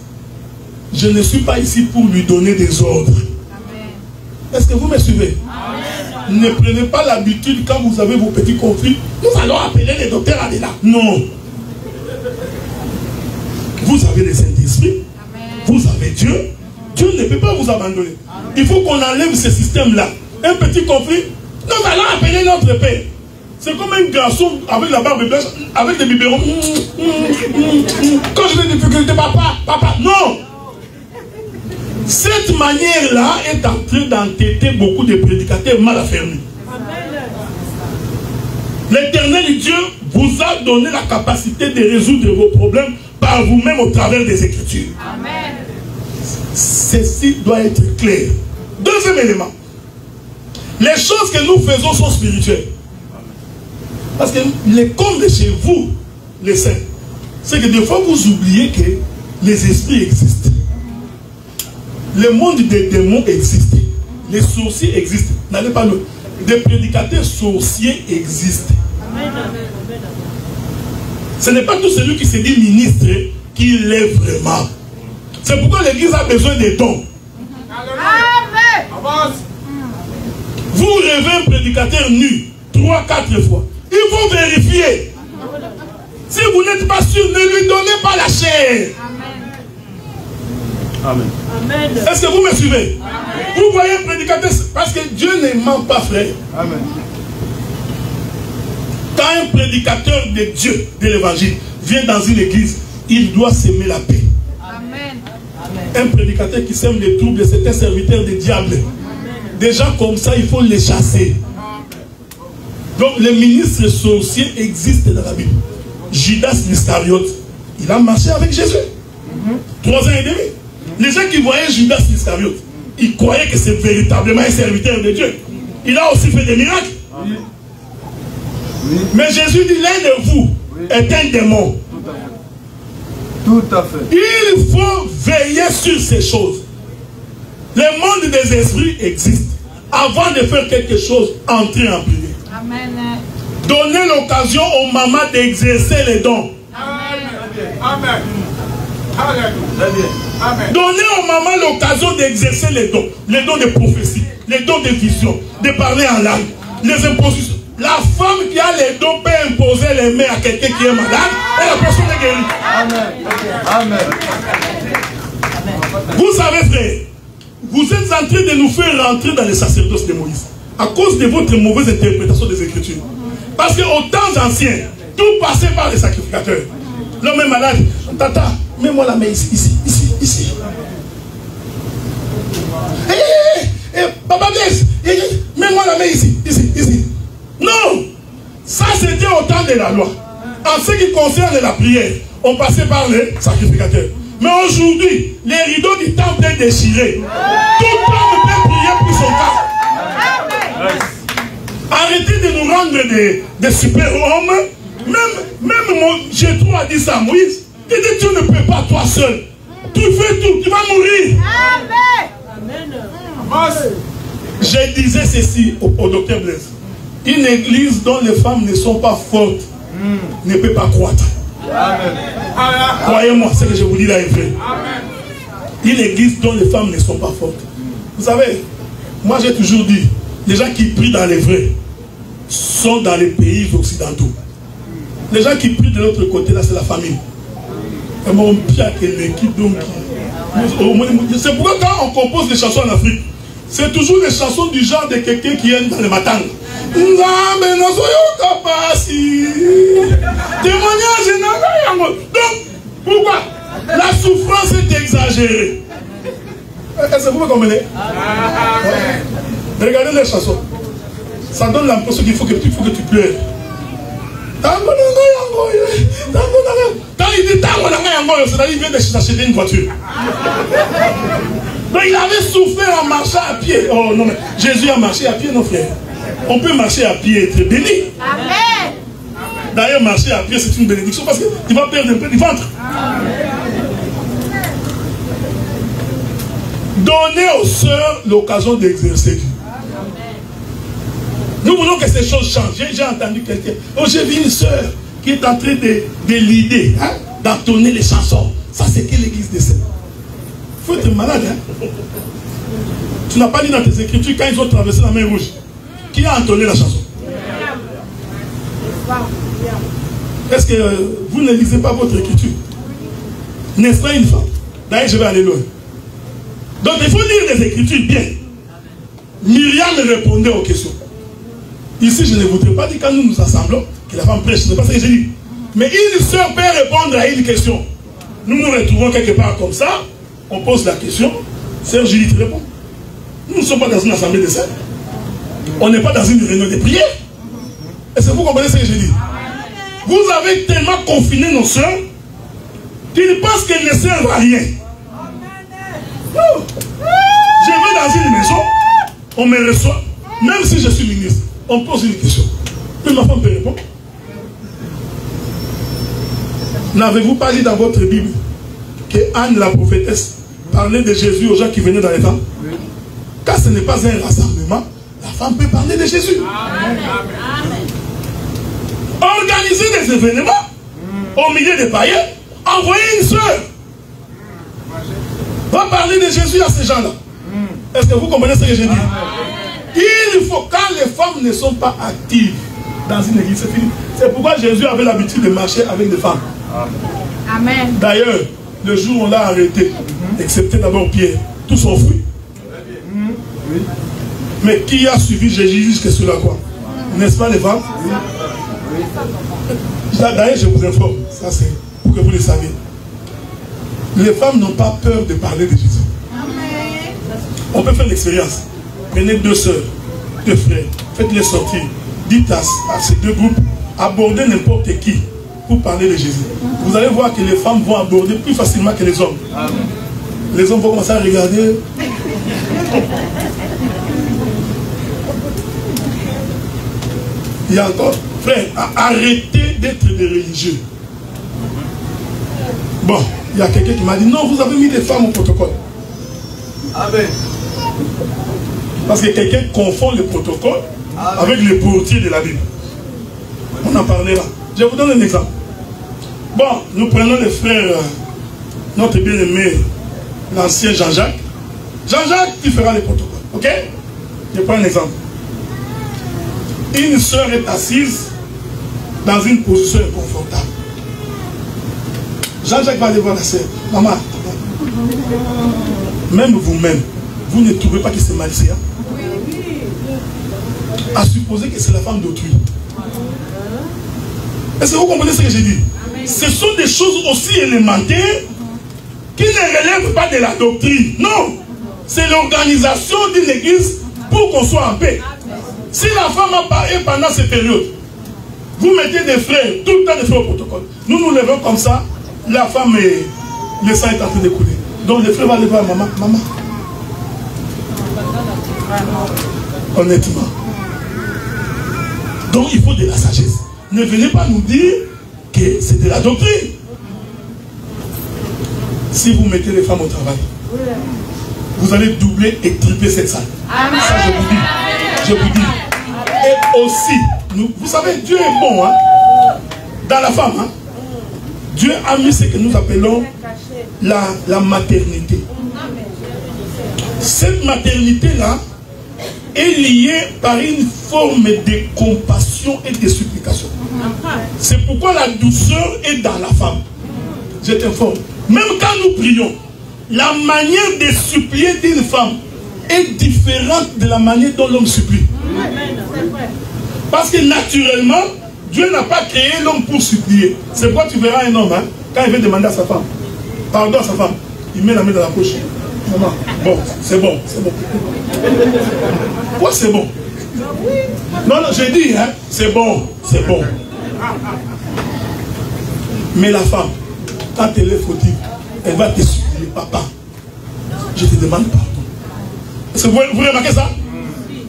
je ne suis pas ici pour lui donner des ordres. Est-ce que vous me suivez? Amen. Ne prenez pas l'habitude quand vous avez vos petits conflits, nous allons appeler le docteur Adela. Non. Vous avez le Saint-Esprit, vous avez Dieu. Dieu ne peut pas vous abandonner. Il faut qu'on enlève ce système-là. Un petit conflit, nous allons appeler notre Père. C'est comme un garçon avec la barbe blanche, avec des biberons. Quand j'ai des difficultés, papa, non. Cette manière-là est en train d'entêter beaucoup de prédicateurs mal affermis. L'Éternel Dieu vous a donné la capacité de résoudre vos problèmes par vous-même au travers des Écritures. Amen. Ceci doit être clair. Deuxième élément. Les choses que nous faisons sont spirituelles. Parce que les comptes de chez vous, les saints, c'est que des fois vous oubliez que les esprits existent. Le monde des démons existe. Les sorciers existent. N'allez pas loin. Des prédicateurs sorciers existent. Ce n'est pas tout celui qui se dit ministre qui l'est vraiment. C'est pourquoi l'Église a besoin des dons. Amen. Vous rêvez un prédicateur nu 3-4 fois. Il faut vérifier. Si vous n'êtes pas sûr, ne lui donnez pas la chair. Amen. Amen. Est-ce que vous me suivez? Amen. Vous voyez un prédicateur, parce que Dieu ne ment pas, frère. Amen. Quand un prédicateur de Dieu, de l'évangile, vient dans une église, il doit s'aimer la paix. Amen. Un prédicateur qui sème les troubles, c'est un serviteur du diable. Des gens comme ça, il faut les chasser. Donc les ministres sorciers existent dans la Bible. Judas l'Iscariote, il a marché avec Jésus. 3 ans et demi. Les gens qui voyaient Judas l'Iscariote, ils croyaient que c'est véritablement un serviteur de Dieu. Il a aussi fait des miracles. Oui. Oui. Mais Jésus dit, l'un de vous est un démon. Tout à fait. Il faut veiller sur ces choses. Le monde des esprits existe. Avant de faire quelque chose, entrez en prière. Amen. Donnez l'occasion aux mamans d'exercer les dons. Amen. Amen. Donnez aux mamans l'occasion d'exercer les dons de prophétie, les dons de vision, de parler en langue, les impositions. La femme qui a les dons peut imposer les mains à quelqu'un qui est malade et la personne est guérie. Amen. Amen. Vous savez, frère, vous êtes en train de nous faire rentrer dans les sacerdoces de Moïse à cause de votre mauvaise interprétation des Écritures. Parce qu'aux temps anciens, tout passait par les sacrificateurs. L'homme est malade. Tata, mets-moi la main ici. Papa Blaise, mets-moi la main ici. Non! Ça, c'était au temps de la loi. En ce qui concerne la prière, on passait par les sacrificateurs. Mais aujourd'hui, les rideaux du temple sont déchirés. Tout homme peut prier pour son cas. Arrêtez de nous rendre des super-hommes. Même Jétro a dit ça à Moïse. Il dit, tu ne peux pas toi seul. Tu fais tout, tu vas mourir. Amen. Je disais ceci au docteur Blaise. Une église dont les femmes ne sont pas fortes ne peut pas croître. Croyez-moi, ce que je vous dis là est vrai. Une église dont les femmes ne sont pas fortes. Vous savez, moi j'ai toujours dit, les gens qui prient dans les vrais sont dans les pays occidentaux. Les gens qui prient de l'autre côté, là, c'est la famille. Et mon pire que l'équipe, donc. C'est pourquoi quand on compose des chansons en Afrique, c'est toujours des chansons du genre de quelqu'un qui est dans les matangs. Donc, pourquoi? La souffrance est exagérée. Est-ce que vous me comprenez? Regardez les chansons. Ça donne l'impression qu'il faut que tu pleures. Quand il dit tango, c'est-à-dire qu'il vient de s'acheter une voiture. Donc il avait souffert en marchant à pied. Oh non, mais Jésus a marché à pied, non frère. On peut marcher à pied et être béni. Amen. D'ailleurs, marcher à pied, c'est une bénédiction parce que tu vas perdre un peu du ventre. Donnez aux sœurs l'occasion d'exercer Dieu. Nous voulons que ces choses changent. J'ai entendu quelqu'un. Oh, j'ai vu une sœur qui est en train de l'idée, hein, d'entonner les chansons. Ça, c'est que l'église décède. Il faut être malade. Hein? Tu n'as pas dit dans tes écritures quand ils ont traversé la mer Rouge. Qui a entonné la chanson? Est-ce que vous ne lisez pas votre écriture? N'est-ce pas une femme? D'ailleurs, je vais aller loin. Donc, il faut lire les écritures bien. Myriam répondait aux questions. Ici, je ne voudrais pas dire quand nous nous assemblons que la femme prêche. Ce n'est pas ce que j'ai dit. Mais une sœur peut répondre à une question. Nous nous retrouvons quelque part comme ça. On pose la question. Sœur Judith répond. Nous ne sommes pas dans une assemblée de sœurs. On n'est pas dans une réunion de prière. Est-ce que vous comprenez ce que je dis? Vous avez tellement confiné nos sœurs qu'ils pensent qu'elles ne servent à rien. Non. Je vais dans une maison, on me reçoit, même si je suis ministre, on pose une question. Puis ma femme peut répondre. N'avez-vous pas lu dans votre Bible que Anne la prophétesse parlait de Jésus aux gens qui venaient dans les temps? Car ce n'est pas un rassemblement, la femme peut parler de Jésus. Amen. Organiser des événements au milieu des païens, envoyer une sœur va parler de Jésus à ces gens-là. Est-ce que vous comprenez ce que je dis? Il faut, quand les femmes ne sont pas actives dans une église, c'est fini. C'est pourquoi Jésus avait l'habitude de marcher avec des femmes. Amen. D'ailleurs, le jour où on l'a arrêté, excepté d'abord Pierre, tous sont fruits. Mais qui a suivi Jésus jusque sur la croix? N'est-ce pas les femmes? D'ailleurs, je vous informe, ça c'est pour que vous le saviez. Les femmes n'ont pas peur de parler de Jésus. On peut faire l'expérience. Prenez deux sœurs, deux frères, faites-les sortir. Dites à ces deux groupes, abordez n'importe qui pour parler de Jésus. Vous allez voir que les femmes vont aborder plus facilement que les hommes. Amen. Les hommes vont commencer à regarder. Il y a encore, frère, arrêtez d'être des religieux. Bon, il y a quelqu'un qui m'a dit, non, vous avez mis des femmes au protocole. Amen. Parce que quelqu'un confond le protocole avec le portier de la Bible. On en parlera. Je vous donne un exemple. Bon, nous prenons le frère, notre bien-aimé, l'ancien Jean-Jacques. Jean-Jacques, tu feras le protocole. Ok? Je prends un exemple. Une sœur est assise dans une position inconfortable. Jean-Jacques va aller voir la sœur. Maman, même vous-même, vous ne trouvez pas que c'est malsain? À supposer que c'est la femme d'autrui. Est-ce que vous comprenez ce que j'ai dit? Ce sont des choses aussi élémentaires qui ne relèvent pas de la doctrine. Non, c'est l'organisation d'une église pour qu'on soit en paix. Si la femme a parlé pendant cette période, vous mettez des frères, tout le temps des frères au protocole. Nous nous levons comme ça, la femme est, le sang est en train de couler. Donc les frères vont aller voir maman. Maman. Honnêtement. Donc il faut de la sagesse. Ne venez pas nous dire que c'est de la doctrine. Si vous mettez les femmes au travail, vous allez doubler et tripler cette salle. Amen. Ça je vous dis. Je vous dis. Et aussi, vous savez, Dieu est bon, hein, dans la femme. Hein. Dieu a mis ce que nous appelons la maternité. Cette maternité-là est liée par une forme de compassion et de supplication. C'est pourquoi la douceur est dans la femme. Je t'informe. Même quand nous prions, la manière de supplier d'une femme est différente de la manière dont l'homme supplie. Parce que naturellement, Dieu n'a pas créé l'homme pour supplier. C'est pourquoi tu verras un homme, hein, quand il veut demander à sa femme, pardon à sa femme, il met la main dans la poche. Maman, bon, c'est bon, c'est bon. Quoi, c'est bon? Non, non, j'ai dit, hein, c'est bon, c'est bon. Mais la femme, quand elle est fautive, elle va te supplier, papa, je te demande pardon. Vous remarquez ça?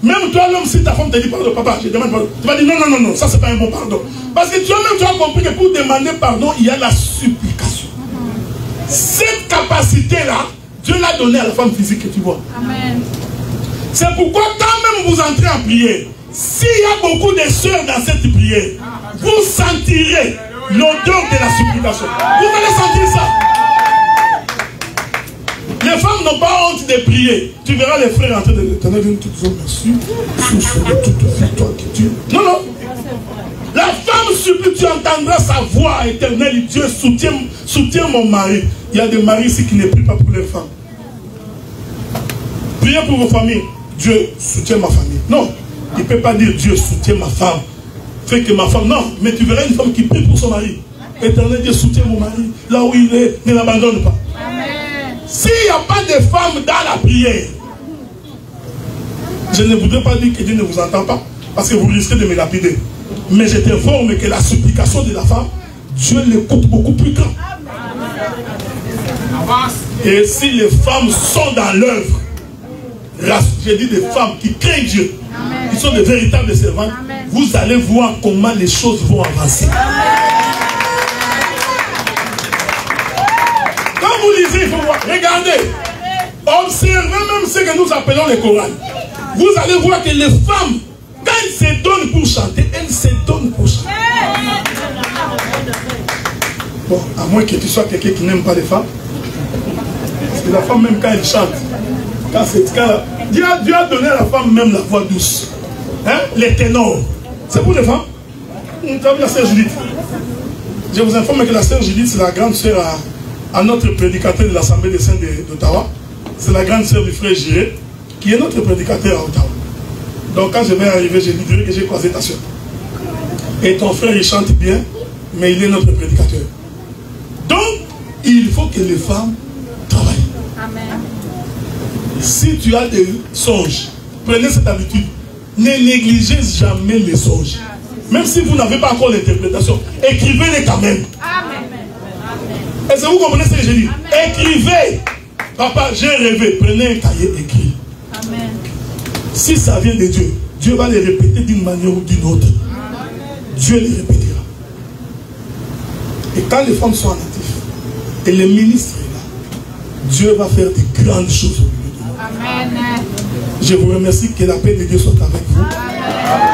Même toi, l'homme, si ta femme te dit pardon, papa, je demande pardon, tu vas dire non, ça c'est pas un bon pardon. Parce que toi-même, tu as compris que pour demander pardon, il y a la supplication. Cette capacité-là, Dieu l'a donnée à la femme physique que tu vois. Amen. C'est pourquoi quand même vous entrez en prière, s'il y a beaucoup de sœurs dans cette prière, vous sentirez l'odeur de la supplication. Vous allez sentir ça. Les femmes n'ont pas honte de prier. Tu verras les frères en train de l'éternel, viennent te dire merci. Non. La femme supplie, tu entendras sa voix éternelle. Dieu soutient mon mari. Il y a des maris ici qui ne prient pas pour les femmes. Priez pour vos familles. Dieu soutient ma famille. Non, il ne peut pas dire Dieu soutient ma femme. Fait que ma femme, non. Mais tu verras une femme qui prie pour son mari. Éternel, Dieu soutient mon mari. Là où il est, ne l'abandonne pas. S'il n'y a pas de femmes dans la prière, je ne voudrais pas dire que Dieu ne vous entend pas, parce que vous risquez de me lapider. Mais je t'informe que la supplication de la femme, Dieu l'écoute beaucoup plus grand. Et si les femmes sont dans l'œuvre, j'ai dit des femmes qui craignent Dieu, qui sont de véritables servantes, vous allez voir comment les choses vont avancer. Quand vous lisez, il faut voir, regardez, observez même ce que nous appelons les chorales. Vous allez voir que les femmes, quand elles se donnent pour chanter, elles se donnent pour chanter. Bon, à moins que tu sois quelqu'un qui n'aime pas les femmes. Parce que la femme, même quand elle chante, Dieu a donné à la femme même la voix douce. Hein? Les ténors. C'est pour les femmes. Tu as vu la sœur Judith. Je vous informe que la sœur Judith, c'est la grande sœur à notre prédicateur de l'Assemblée des Saints d'Ottawa. C'est la grande sœur du frère Jiré, qui est notre prédicateur à Ottawa. Donc quand je vais arriver, je lui dirai que j'ai croisé ta sœur. Et ton frère, il chante bien, mais il est notre prédicateur. Donc, il faut que les femmes travaillent. Amen. Si tu as des songes, prenez cette habitude. Ne négligez jamais les songes. Même si vous n'avez pas encore l'interprétation, écrivez-les quand même. Amen. Est-ce que vous comprenez ce que je dis? Écrivez. Papa, j'ai rêvé. Prenez un cahier, écrit. Amen. Si ça vient de Dieu, Dieu va les répéter d'une manière ou d'une autre. Amen. Dieu les répétera. Et quand les femmes sont en actif, et les ministres est là, Dieu va faire de grandes choses au milieu de nous. Amen. Je vous remercie, que la paix de Dieu soit avec vous. Amen.